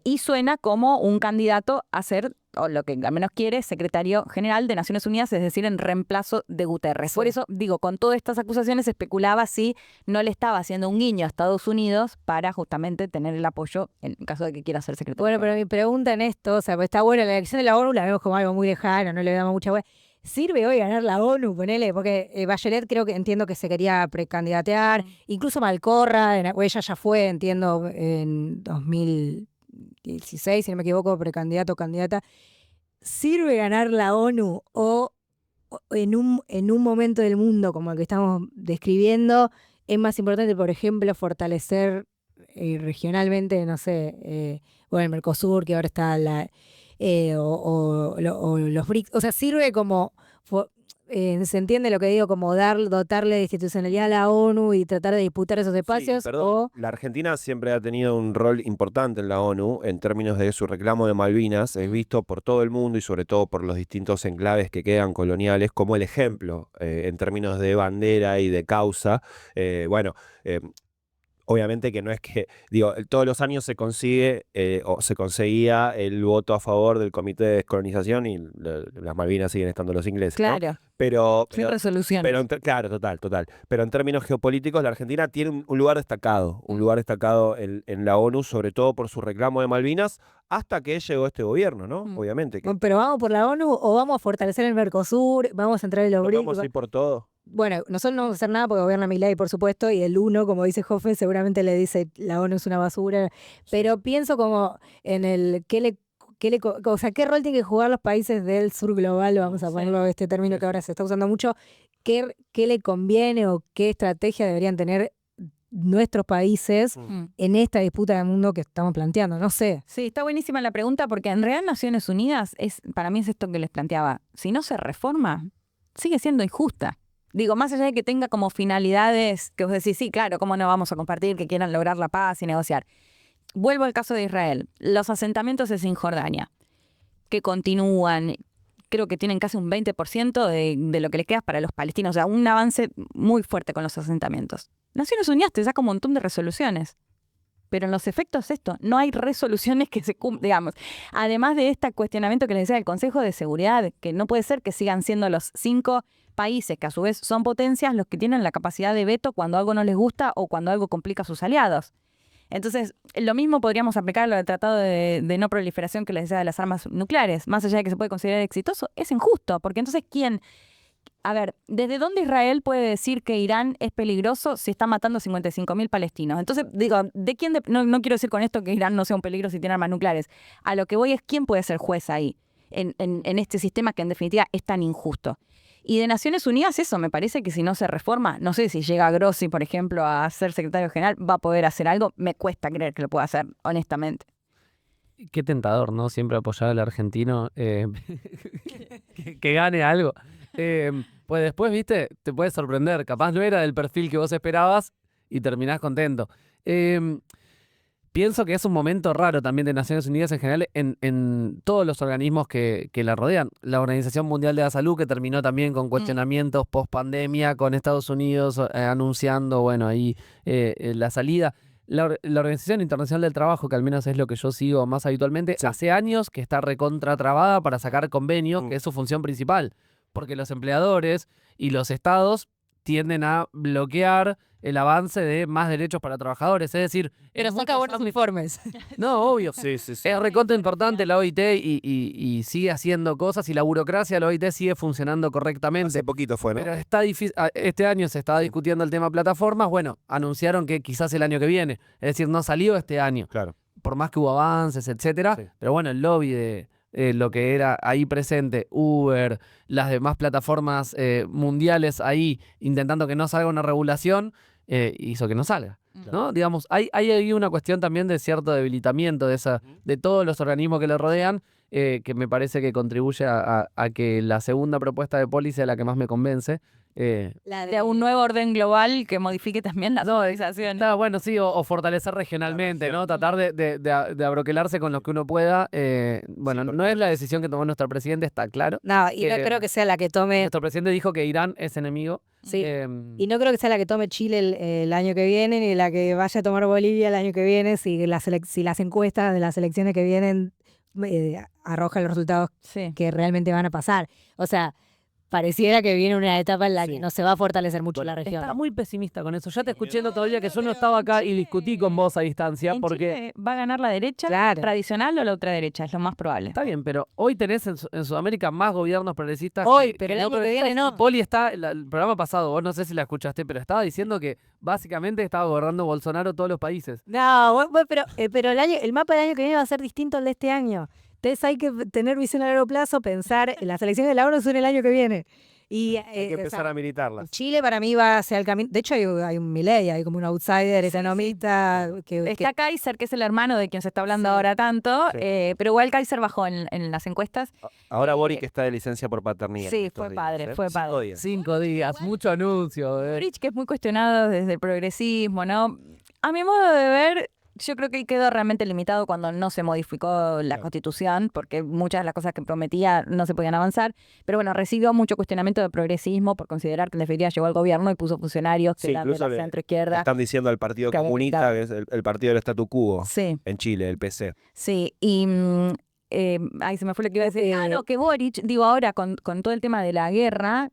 Y suena como un candidato a ser, o lo que al menos quiere, secretario general de Naciones Unidas, es decir, en reemplazo de Guterres. Por eso, digo, con todas estas acusaciones se especulaba si no le estaba haciendo un guiño a Estados Unidos para justamente tener el apoyo en caso de que quiera ser secretario. Bueno, pero mi pregunta en esto, o sea, pues está bueno, la elección de la ONU la vemos como algo muy lejano, no le damos mucha hueá. ¿Sirve hoy ganar la ONU? Ponele, porque Bachelet entiendo que se quería precandidatear, incluso Malcorra, ella ya fue, entiendo, en 2016, si no me equivoco, precandidato o candidata. ¿Sirve ganar la ONU o en un momento del mundo como el que estamos describiendo es más importante, por ejemplo, fortalecer regionalmente, no sé, bueno, el Mercosur, que ahora está o los BRICS, o sea, sirve como, se entiende lo que digo, como dotarle de institucionalidad a la ONU y tratar de disputar esos espacios, Sí, perdón. La Argentina siempre ha tenido un rol importante en la ONU en términos de su reclamo de Malvinas, es visto por todo el mundo y sobre todo por los distintos enclaves que quedan coloniales como el ejemplo en términos de bandera y de causa. Obviamente que no es que, digo, todos los años se consigue o se conseguía el voto a favor del Comité de Descolonización y las Malvinas siguen estando los ingleses, ¿no? Claro, Pero, sin resolución. claro, total. Pero en términos geopolíticos, la Argentina tiene un lugar destacado, en la ONU, sobre todo por su reclamo de Malvinas, hasta que llegó este gobierno, ¿no? Obviamente. Que Pero ¿vamos por la ONU o vamos a fortalecer el Mercosur? ¿Vamos a entrar en los BRICS? vamos a ir por todo. Bueno, nosotros no vamos a hacer nada porque gobierna Milei, por supuesto, y el uno, como dice Joffe, seguramente le dice la ONU es una basura. Pero pienso como en el o sea, qué rol tienen que jugar los países del sur global, vamos a ponerlo este término que ahora se está usando mucho, qué le conviene o qué estrategia deberían tener nuestros países en esta disputa del mundo que estamos planteando, no sé. Sí, está buenísima la pregunta porque en realidad Naciones Unidas para mí es esto que les planteaba. Si no se reforma, sigue siendo injusta. Digo, más allá de que tenga como finalidades que vos decís, sí, claro, cómo no vamos a compartir, que quieran lograr la paz y negociar. Vuelvo al caso de Israel. Los asentamientos en Cisjordania, que continúan, creo que tienen casi un 20% de lo que le queda para los palestinos. O sea, un avance muy fuerte con los asentamientos. Naciones Unidas te saca un montón de resoluciones. Pero en los efectos esto, no hay resoluciones que se cumplan, digamos. Además de este cuestionamiento que les decía del Consejo de Seguridad, que no puede ser que sigan siendo los 5 países, que a su vez son potencias, los que tienen la capacidad de veto cuando algo no les gusta o cuando algo complica a sus aliados. Entonces, lo mismo podríamos aplicar a lo del Tratado de No Proliferación que les decía de las armas nucleares. Más allá de que se puede considerar exitoso, es injusto, porque entonces, a ver, ¿desde dónde Israel puede decir que Irán es peligroso si está matando 55.000 palestinos? Entonces, digo, no quiero decir con esto que Irán no sea un peligro si tiene armas nucleares. A lo que voy es quién puede ser juez ahí, en este sistema que en definitiva es tan injusto. Y de Naciones Unidas eso, me parece que si no se reforma, no sé si llega Grossi, por ejemplo, a ser secretario general, va a poder hacer algo. Me cuesta creer que lo pueda hacer, honestamente. Qué tentador, ¿no? Siempre apoyar al argentino que gane algo. Pues después, viste, te puede sorprender. Capaz no era del perfil que vos esperabas y terminás contento. Pienso que es un momento raro también de Naciones Unidas en general en todos los organismos que la rodean. La Organización Mundial de la Salud, que terminó también con cuestionamientos post pandemia, con Estados Unidos anunciando, bueno, ahí la salida. La Organización Internacional del Trabajo, que al menos es lo que yo sigo más habitualmente, hace años que está recontratrabada para sacar convenios, que es su función principal. Porque los empleadores y los estados tienden a bloquear el avance de más derechos para trabajadores. Es decir, pero saca buenos informes. No, obvio. Sí. Es recontra importante la OIT y sigue haciendo cosas y la burocracia de la OIT sigue funcionando correctamente. Hace poquito fue, ¿no? Pero está difícil. Este año se estaba discutiendo el tema plataformas. Bueno, anunciaron que quizás el año que viene. Es decir, no salió este año. Claro. Por más que hubo avances, etcétera. Sí. Pero bueno, el lobby de lo que era ahí presente, Uber, las demás plataformas mundiales ahí intentando que no salga una regulación, hizo que no salga. ¿No? Digamos, hay ahí una cuestión también de cierto debilitamiento de todos los organismos que le rodean, que me parece que contribuye a que la segunda propuesta de Poli sea la que más me convence. La de un nuevo orden global que modifique también las organizaciones. Bueno, sí, o fortalecer regionalmente, ¿no? Tratar de abroquelarse con lo que uno pueda. Bueno, no es la decisión que tomó nuestro presidente, está claro. No, y no creo que sea la que tome... Nuestro presidente dijo que Irán es enemigo. Sí, y no creo que sea la que tome Chile el año que viene, ni la que vaya a tomar Bolivia el año que viene, si las encuestas de las elecciones que vienen arrojan los resultados que realmente van a pasar. O sea, pareciera que viene una etapa en la que no se va a fortalecer mucho la región. Estaba muy pesimista con eso. Ya te escuché el otro día que yo no estaba acá y discutí con vos a distancia. ¿En porque Chile va a ganar la derecha tradicional o la ultraderecha? Es lo más probable. Está bien, pero hoy tenés en Sudamérica más gobiernos progresistas. Hoy, pero el año que viene no. Poli está, el programa pasado, vos no sé si la escuchaste, pero estaba diciendo que básicamente estaba gobernando Bolsonaro todos los países. No, pero el mapa del año que viene va a ser distinto al de este año. Entonces hay que tener visión a largo plazo, pensar en las elecciones de la ONU son el año que viene. Y, hay que empezar a militarlas. Chile para mí va hacia el camino. De hecho, hay un Milei, hay como un outsider economista. Está Kaiser, que es el hermano de quien se está hablando ahora tanto, pero igual Kaiser bajó en las encuestas. Ahora Boric está de licencia por paternidad. Sí, fue padre. 5 días, mucho anuncio. Boric, que es muy cuestionado desde el progresismo, ¿no? A mi modo de ver, yo creo que quedó realmente limitado cuando no se modificó la Constitución, porque muchas de las cosas que prometía no se podían avanzar. Pero bueno, recibió mucho cuestionamiento de progresismo por considerar que en definitiva llegó al gobierno y puso funcionarios que Sí, eran de incluso la le centro-izquierda. están diciendo al Partido Claro, Comunista, claro. que es el partido del statu quo Sí, en Chile, el PC. sí. Y ahí se me fue lo que iba a decir. No, que Boric, digo ahora, con todo el tema de la guerra,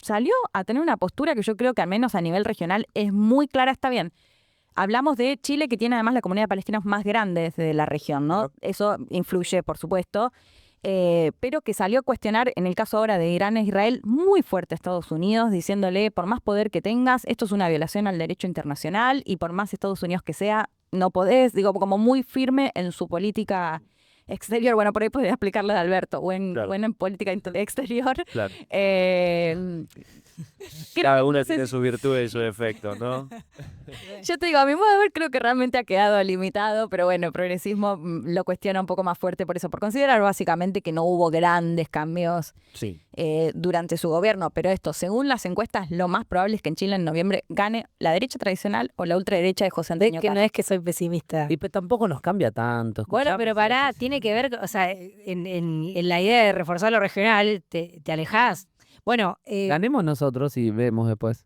salió a tener una postura que yo creo que al menos a nivel regional es muy clara, está bien. Hablamos de Chile, que tiene además la comunidad palestina más grande de la región, ¿no? Eso influye, por supuesto, pero que salió a cuestionar, en el caso ahora de Irán e Israel, muy fuerte a Estados Unidos, diciéndole, por más poder que tengas, esto es una violación al derecho internacional y por más Estados Unidos que sea, no podés, digo, como muy firme en su política exterior. Bueno, por ahí podría explicarle de Alberto, o en política exterior. Claro. Creo Cada que una no sé tiene sus virtudes y sus defectos, ¿no? Yo te digo, a mi modo de ver, creo que realmente ha quedado limitado, pero bueno, el progresismo lo cuestiona un poco más fuerte por eso, por considerar básicamente que no hubo grandes cambios Sí. durante su gobierno. Pero esto, según las encuestas, lo más probable es que en Chile en noviembre gane la derecha tradicional o la ultraderecha de José Antonio Que no Cast. es que soy pesimista. Y tampoco nos cambia tanto. Bueno, escuchamos. pero pará, tiene que ver, o sea, en la idea de reforzar lo regional, te alejás. Bueno, Ganemos nosotros y vemos después.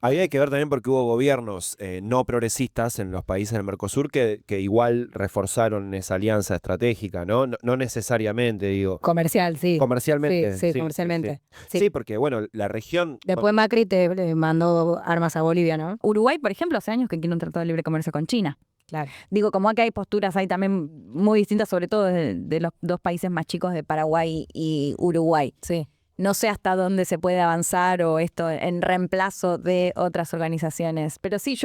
Ahí hay que ver también porque hubo gobiernos no progresistas en los países del Mercosur que igual reforzaron esa alianza estratégica, ¿no? No necesariamente, digo. comercial, sí. Comercialmente. Sí, comercialmente. Sí. Sí. Porque, bueno, la región... Después Macri te mandó armas a Bolivia, ¿no? Uruguay, por ejemplo, hace años que quiere un tratado de libre comercio con China. Claro. Digo, como que hay posturas ahí también muy distintas, sobre todo de los dos países más chicos de Paraguay y Uruguay. Sí. No sé hasta dónde se puede avanzar o esto en reemplazo de otras organizaciones. Pero sí,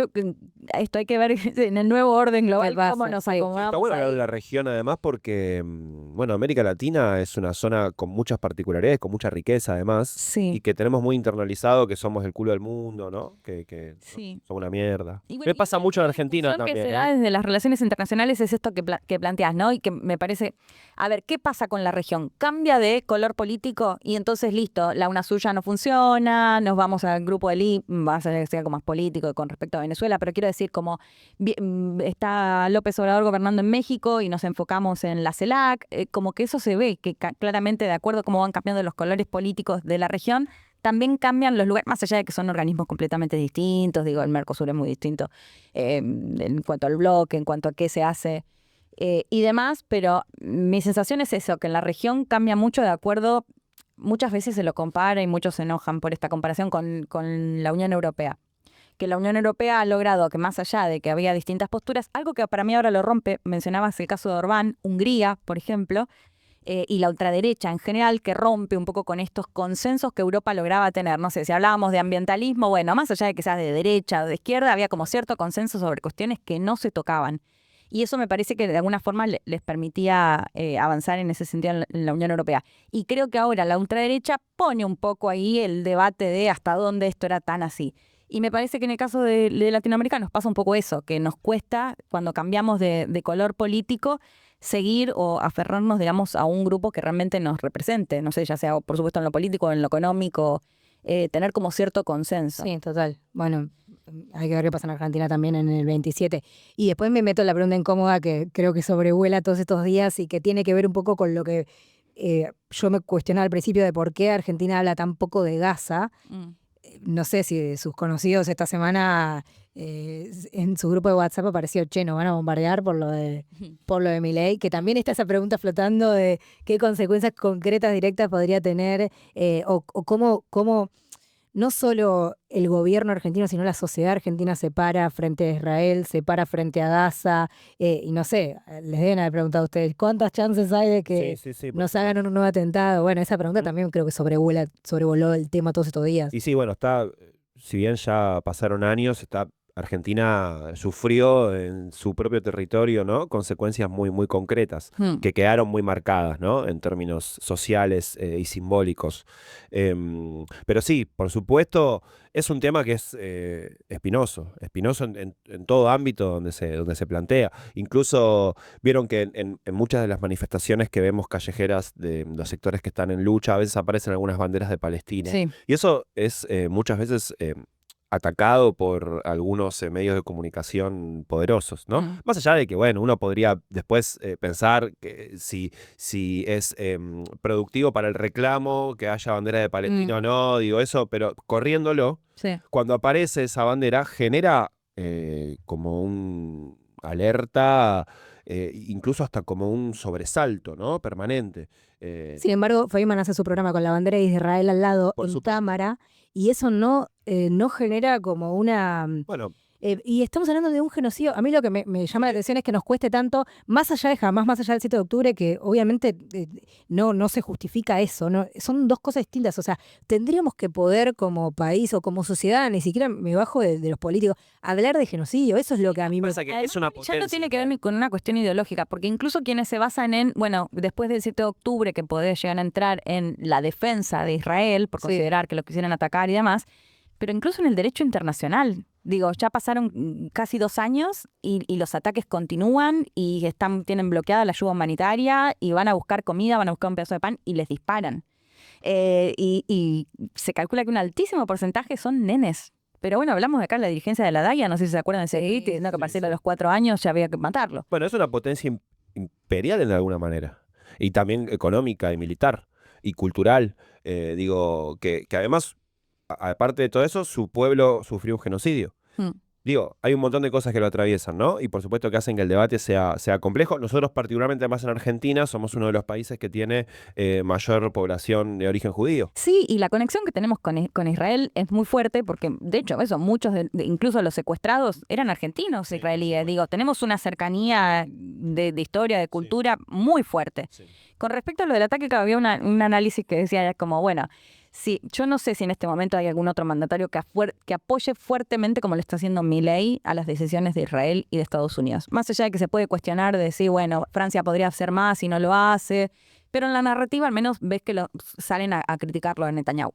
esto hay que ver en el nuevo orden global cómo nos acomodamos. Está bueno hablar ahí. de la región además porque, bueno, América Latina es una zona con muchas particularidades, con mucha riqueza además, Sí. y que tenemos muy internalizado que somos el culo del mundo, ¿no? Que Sí. somos una mierda. Y bueno, Me pasa mucho en Argentina discusión también. que se da desde las relaciones internacionales es esto que planteas, ¿no? Y que me parece, a ver, ¿qué pasa con la región? ¿Cambia de color político? Y entonces, listo, la UNASUR ya no funciona, nos vamos al grupo del va a ser algo más político con respecto a Venezuela, pero quiero decir, como está López Obrador gobernando en México y nos enfocamos en la CELAC, como que eso se ve, que claramente de acuerdo a cómo van cambiando los colores políticos de la región, también cambian los lugares, más allá de que son organismos completamente distintos, digo, el Mercosur es muy distinto en cuanto al bloque, en cuanto a qué se hace y demás, pero mi sensación es eso, que en la región cambia mucho de acuerdo, muchas veces se lo compara y muchos se enojan por esta comparación con la Unión Europea. Que la Unión Europea ha logrado que más allá de que había distintas posturas, algo que para mí ahora lo rompe, mencionabas el caso de Orbán, Hungría, por ejemplo, y la ultraderecha en general, que rompe un poco con estos consensos que Europa lograba tener. No sé, si hablábamos de ambientalismo, bueno, más allá de que seas de derecha o de izquierda, había como cierto consenso sobre cuestiones que no se tocaban. Y eso me parece que de alguna forma les permitía avanzar en ese sentido en la Unión Europea. Y creo que ahora la ultraderecha pone un poco ahí el debate de hasta dónde esto era tan así. Y me parece que en el caso de Latinoamérica nos pasa un poco eso, que nos cuesta, cuando cambiamos de color político, seguir o aferrarnos, digamos, a un grupo que realmente nos represente. No sé, ya sea, por supuesto, en lo político o en lo económico, tener como cierto consenso. Sí, total. Bueno, hay que ver qué pasa en Argentina también en el 27. Y después me meto en la pregunta incómoda que creo que sobrevuela todos estos días y que tiene que ver un poco con lo que yo me cuestionaba al principio de por qué Argentina habla tan poco de Gaza. No sé si de sus conocidos esta semana en su grupo de WhatsApp apareció, che, nos van a bombardear por lo de Milei, que también está esa pregunta flotando de qué consecuencias concretas, directas podría tener o cómo no solo el gobierno argentino, sino la sociedad argentina se para frente a Israel, se para frente a Gaza, y no sé, les deben haber preguntado a ustedes, ¿cuántas chances hay de que nos hagan un nuevo atentado? Bueno, esa pregunta también creo que sobrevoló el tema todos estos días. Y sí, bueno, si bien ya pasaron años, Argentina sufrió en su propio territorio, ¿no? Consecuencias muy, muy concretas, que quedaron muy marcadas, ¿no? En términos sociales y simbólicos. Pero sí, por supuesto, es un tema que es espinoso en todo ámbito donde se plantea. Incluso vieron que en muchas de las manifestaciones que vemos callejeras de los sectores que están en lucha, a veces aparecen algunas banderas de Palestina. Sí. Y eso es muchas veces... atacado por algunos medios de comunicación poderosos, ¿no? Mm. Más allá de que, bueno, uno podría después pensar que si es productivo para el reclamo, que haya bandera de Palestina o no, digo eso, pero corriéndolo, Sí. cuando aparece esa bandera, genera como un alerta, incluso hasta como un sobresalto, ¿no? Permanente. Sin embargo, Feynman hace su programa con la bandera de Israel al lado Por en supuesto. cámara y eso no genera como una... Bueno, y estamos hablando de un genocidio. A mí lo que me llama la atención es que nos cueste tanto, más allá de jamás, más allá del 7 de octubre, que obviamente no se justifica eso. ¿No? Son dos cosas distintas. O sea, tendríamos que poder como país o como sociedad, ni siquiera me bajo de los políticos, hablar de genocidio. Eso es lo que a mí me... pasa que Además, es una ya potencia. no tiene que ver ni con una cuestión ideológica, porque incluso quienes se basan en, bueno, después del 7 de octubre, que podés llegar a entrar en la defensa de Israel, por Sí. considerar que lo quisieran atacar y demás, pero incluso en el derecho internacional. Digo, ya pasaron casi 2 años y los ataques continúan y tienen bloqueada la ayuda humanitaria y van a buscar comida, van a buscar un pedazo de pan y les disparan. Y se calcula que un altísimo porcentaje son nenes. Pero bueno, hablamos de acá de la dirigencia de la DAIA, no sé si se acuerdan de ese edit, que a partir de los 4 años ya había que matarlo. Bueno, es una potencia imperial en alguna manera. Y también económica y militar y cultural. Digo, que además, aparte de todo eso, su pueblo sufrió un genocidio. Mm. Digo, hay un montón de cosas que lo atraviesan, ¿no? Y por supuesto que hacen que el debate sea complejo. Nosotros, particularmente además en Argentina, somos uno de los países que tiene mayor población de origen judío. Sí, y la conexión que tenemos con Israel es muy fuerte porque, de hecho, eso, muchos, incluso los secuestrados, eran argentinos israelíes. Digo, tenemos una cercanía de historia, de cultura muy fuerte. Sí. Con respecto a lo del ataque, que había un análisis que decía como, bueno, sí, yo no sé si en este momento hay algún otro mandatario que apoye fuertemente, como lo está haciendo Milei, a las decisiones de Israel y de Estados Unidos. Más allá de que se puede cuestionar, de decir, bueno, Francia podría hacer más y no lo hace, pero en la narrativa al menos ves que salen a criticarlo a Netanyahu.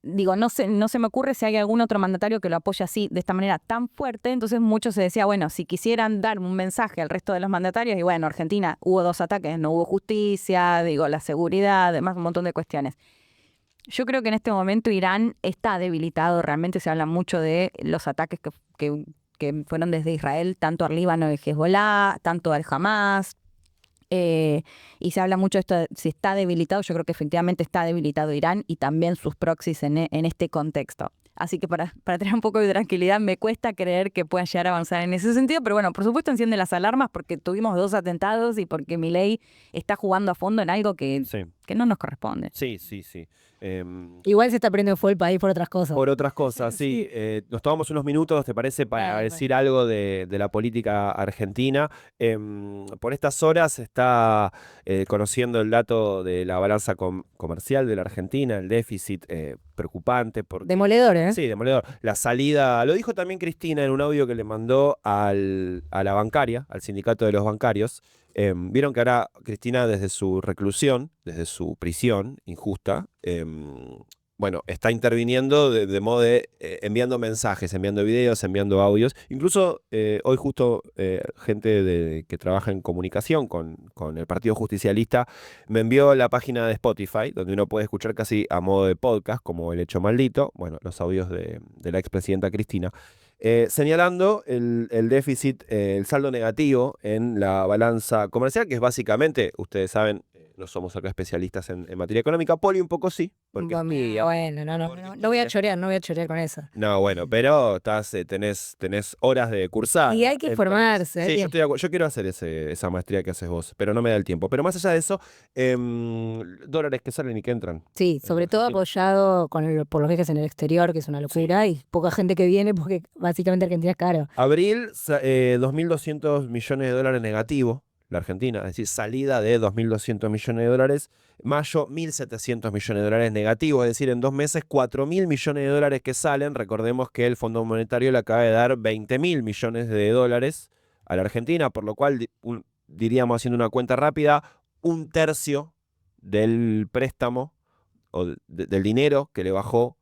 Digo, no se me ocurre si hay algún otro mandatario que lo apoye así, de esta manera tan fuerte. Entonces mucho se decía, bueno, si quisieran dar un mensaje al resto de los mandatarios, y bueno, Argentina hubo 2 ataques, no hubo justicia, digo, la seguridad, además un montón de cuestiones. Yo creo que en este momento Irán está debilitado, realmente se habla mucho de los ataques que fueron desde Israel, tanto al Líbano y Hezbollah, tanto al Hamas. Y se habla mucho de esto, si está debilitado. Yo creo que efectivamente está debilitado Irán y también sus proxies en este contexto. Así que para tener un poco de tranquilidad, me cuesta creer que pueda llegar a avanzar en ese sentido, pero bueno, por supuesto enciende las alarmas porque tuvimos 2 atentados y porque Milei está jugando a fondo en algo que no nos corresponde. Sí. Igual se está prendiendo fuego el país por otras cosas. Por otras cosas, sí. Nos tomamos unos minutos, ¿te parece? Para Dale, decir algo de la política argentina. Por estas horas se está conociendo el dato de la balanza comercial de la Argentina, el déficit preocupante. Demoledor, ¿eh? Sí, demoledor. La salida, lo dijo también Cristina en un audio que le mandó a la bancaria, al sindicato de los bancarios. Vieron que ahora Cristina, desde su reclusión, desde su prisión injusta, bueno, está interviniendo de modo de enviando mensajes, enviando videos, enviando audios. Incluso hoy justo gente que trabaja en comunicación con el Partido Justicialista me envió la página de Spotify, donde uno puede escuchar casi a modo de podcast, como El Hecho Maldito, bueno, los audios de la expresidenta Cristina, señalando el déficit, el saldo negativo en la balanza comercial, que es básicamente, ustedes saben, no somos acá especialistas en materia económica, Poli un poco sí, porque Bueno, no voy a chorear con eso. no, bueno, pero tenés horas de cursar. Y hay que formarse. Sí, yo estoy de acuerdo. Yo quiero hacer esa maestría que haces vos, pero no me da el tiempo. Pero más allá de eso, dólares que salen y que entran. Sí, sobre todo apoyado por los viajes en el exterior, que es una locura, y poca gente que viene porque básicamente Argentina es caro. Abril, 2.200 millones de dólares negativo, la Argentina, es decir, salida de 2.200 millones de dólares. Mayo, 1.700 millones de dólares negativo, es decir, en 2 meses, 4.000 millones de dólares que salen. Recordemos que el Fondo Monetario le acaba de dar 20.000 millones de dólares a la Argentina, por lo cual, diríamos, haciendo una cuenta rápida, 1/3 del préstamo o del dinero que le bajó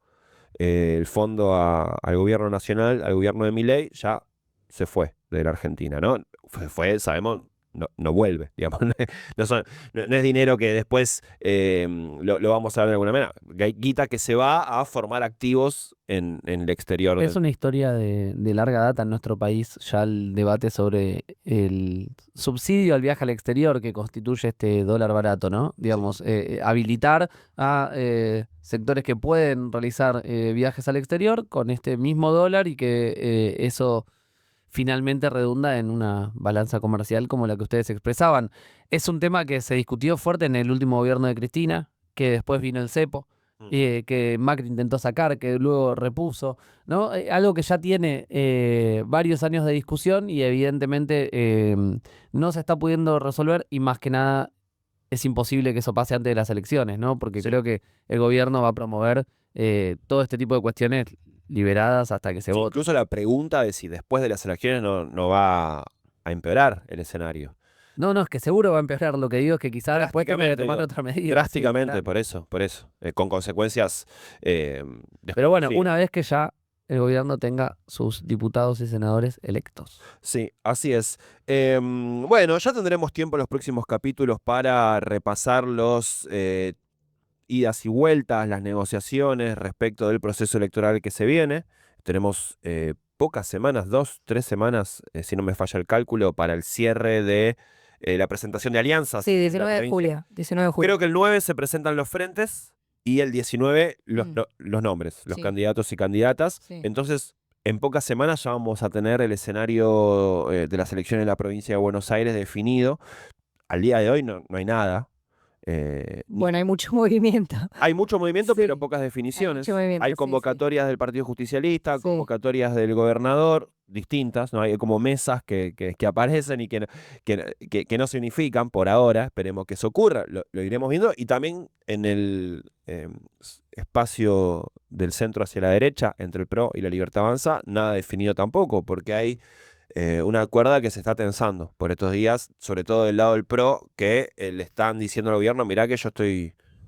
el fondo al gobierno nacional, al gobierno de Milei, ya se fue de la Argentina, ¿no? Sabemos, no vuelve, digamos. No es dinero que después lo vamos a ver de alguna manera. Guita que se va a formar activos en el exterior. Es una historia de larga data en nuestro país, ya el debate sobre el subsidio al viaje al exterior que constituye este dólar barato, ¿no? Digamos, habilitar a sectores que pueden realizar viajes al exterior con este mismo dólar y que eso finalmente redunda en una balanza comercial como la que ustedes expresaban. Es un tema que se discutió fuerte en el último gobierno de Cristina, que después vino el cepo, que Macri intentó sacar, que luego repuso, ¿no? Algo que ya tiene varios años de discusión y evidentemente no se está pudiendo resolver y más que nada es imposible que eso pase antes de las elecciones, ¿no? Porque Sí. creo que el gobierno va a promover todo este tipo de cuestiones liberadas hasta que se Sí, vote. incluso la pregunta de si después de las elecciones no va a empeorar el escenario. No, es que seguro va a empeorar. Lo que digo es que quizás después tenga que Drásticamente, tomar digo, otra medida. Drásticamente, Sí, claro. por eso. Con consecuencias. Pero bueno, Sí, una vez que ya el gobierno tenga sus diputados y senadores electos. sí, así es. Bueno, ya tendremos tiempo en los próximos capítulos para repasar los idas y vueltas, las negociaciones respecto del proceso electoral que se viene. Tenemos pocas semanas, 2, 3 semanas, si no me falla el cálculo, para el cierre de la presentación de alianzas. Sí, en la 19 de provincia. julio. 19 de julio. Creo que el 9 se presentan los frentes y el 19 los nombres, los Sí. candidatos y candidatas. Sí. Entonces, en pocas semanas ya vamos a tener el escenario de las elecciones de la provincia de Buenos Aires definido. Al día de hoy no hay nada. Bueno, hay mucho movimiento. Hay mucho movimiento, Sí, pero pocas definiciones. mucho movimiento, Hay sí, convocatorias del Partido Justicialista, Sí. convocatorias del gobernador, distintas, ¿no? Hay como mesas que aparecen y que no se unifican por ahora. Esperemos que eso ocurra, lo iremos viendo. Y también en el espacio del centro hacia la derecha, entre el PRO y la Libertad Avanza, nada definido tampoco, porque hay una cuerda que se está tensando por estos días, sobre todo del lado del PRO, que le están diciendo al gobierno, mirá que yo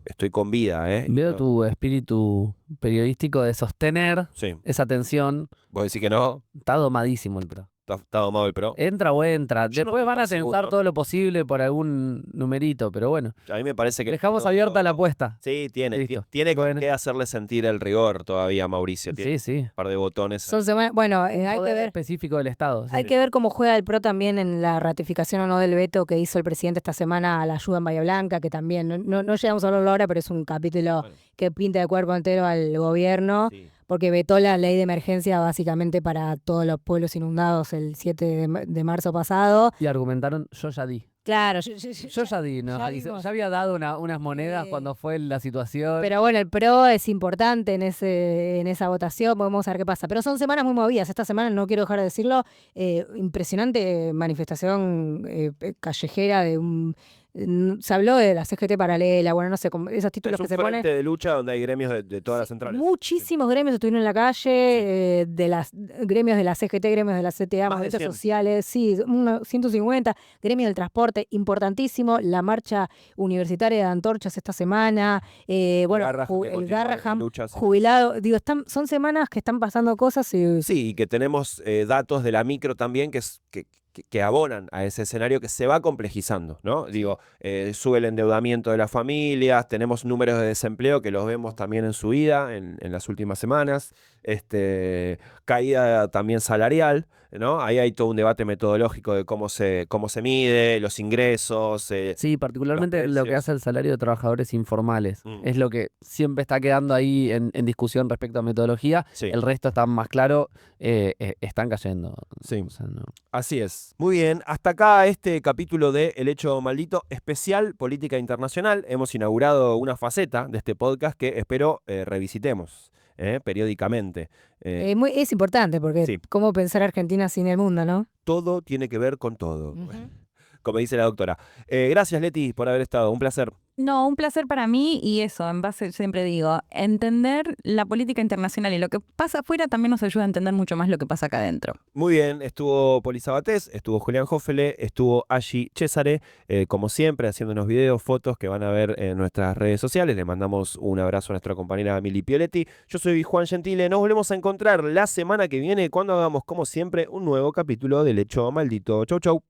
estoy con vida, ¿eh? Veo tu espíritu periodístico de sostener Sí, esa tensión. vos decís que no, Está domadísimo el PRO. está domado el PRO. Entra o entra. Yo no Después van a estoy tensar seguro. todo lo posible por algún numerito, pero bueno. A mí me parece que... Dejamos abierta la apuesta. Sí, tiene Listo. con Bueno. qué hacerle sentir el rigor todavía, Mauricio. Tiene Sí. un par de botones. Son semanas. Bueno, hay que Poder ver. específico del Estado. Hay que ver cómo juega el PRO también en la ratificación o no del veto que hizo el presidente esta semana a la ayuda en Bahía Blanca, que también, no llegamos a hablarlo ahora, pero es un capítulo Bueno. que pinta de cuerpo entero al gobierno, Sí. porque vetó la ley de emergencia básicamente para todos los pueblos inundados el 7 de marzo pasado. Y argumentaron, yo ya di. Claro, Yo ya di, ¿no? ya Y vimos. ya había dado unas monedas cuando fue la situación. Pero bueno, el PRO es importante en esa votación, vamos a ver qué pasa. Pero son semanas muy movidas. Esta semana, no quiero dejar de decirlo, impresionante manifestación callejera de un... Se habló de la CGT paralela, bueno, no sé, esos títulos Es un que se ponen. frente de lucha donde hay gremios de todas las centrales. Muchísimos gremios estuvieron en la calle, de las gremios de la CGT, gremios de la CTA, Más de movimientos 100. sociales, sí, 150, gremios del transporte, importantísimo, la marcha universitaria de antorchas esta semana, bueno, Garrahan, que el continúa en Garrahan lucha, sí. jubilado, digo, son semanas que están pasando cosas y Sí, y que tenemos datos de la micro también que abonan a ese escenario que se va complejizando, ¿no? Digo, sube el endeudamiento de las familias, tenemos números de desempleo que los vemos también en subida en las últimas semanas, caída también salarial, ¿no? Ahí hay todo un debate metodológico de cómo se mide, los ingresos. Sí, particularmente los lo que precios. hace el salario de trabajadores informales. Mm. Es lo que siempre está quedando ahí en discusión respecto a metodología. Sí. El resto está más claro, están cayendo. Sí. O sea, no. Así es. Muy bien, hasta acá este capítulo de El Hecho Maldito, especial política internacional. Hemos inaugurado una faceta de este podcast que espero revisitemos periódicamente. es importante porque Sí. cómo pensar Argentina sin el mundo, ¿no? Todo tiene que ver con todo, como dice la doctora. Gracias, Leti, por haber estado. Un placer. No, un placer para mí y eso, en base, siempre digo, entender la política internacional y lo que pasa afuera también nos ayuda a entender mucho más lo que pasa acá adentro. Muy bien, estuvo Poli Sabatés, estuvo Julián Hoffele, estuvo Aggi Cesare, como siempre, haciéndonos videos, fotos que van a ver en nuestras redes sociales. Le mandamos un abrazo a nuestra compañera Mili Pioletti. Yo soy Juan Gentile, nos volvemos a encontrar la semana que viene cuando hagamos, como siempre, un nuevo capítulo del Hecho Maldito. Chau, chau.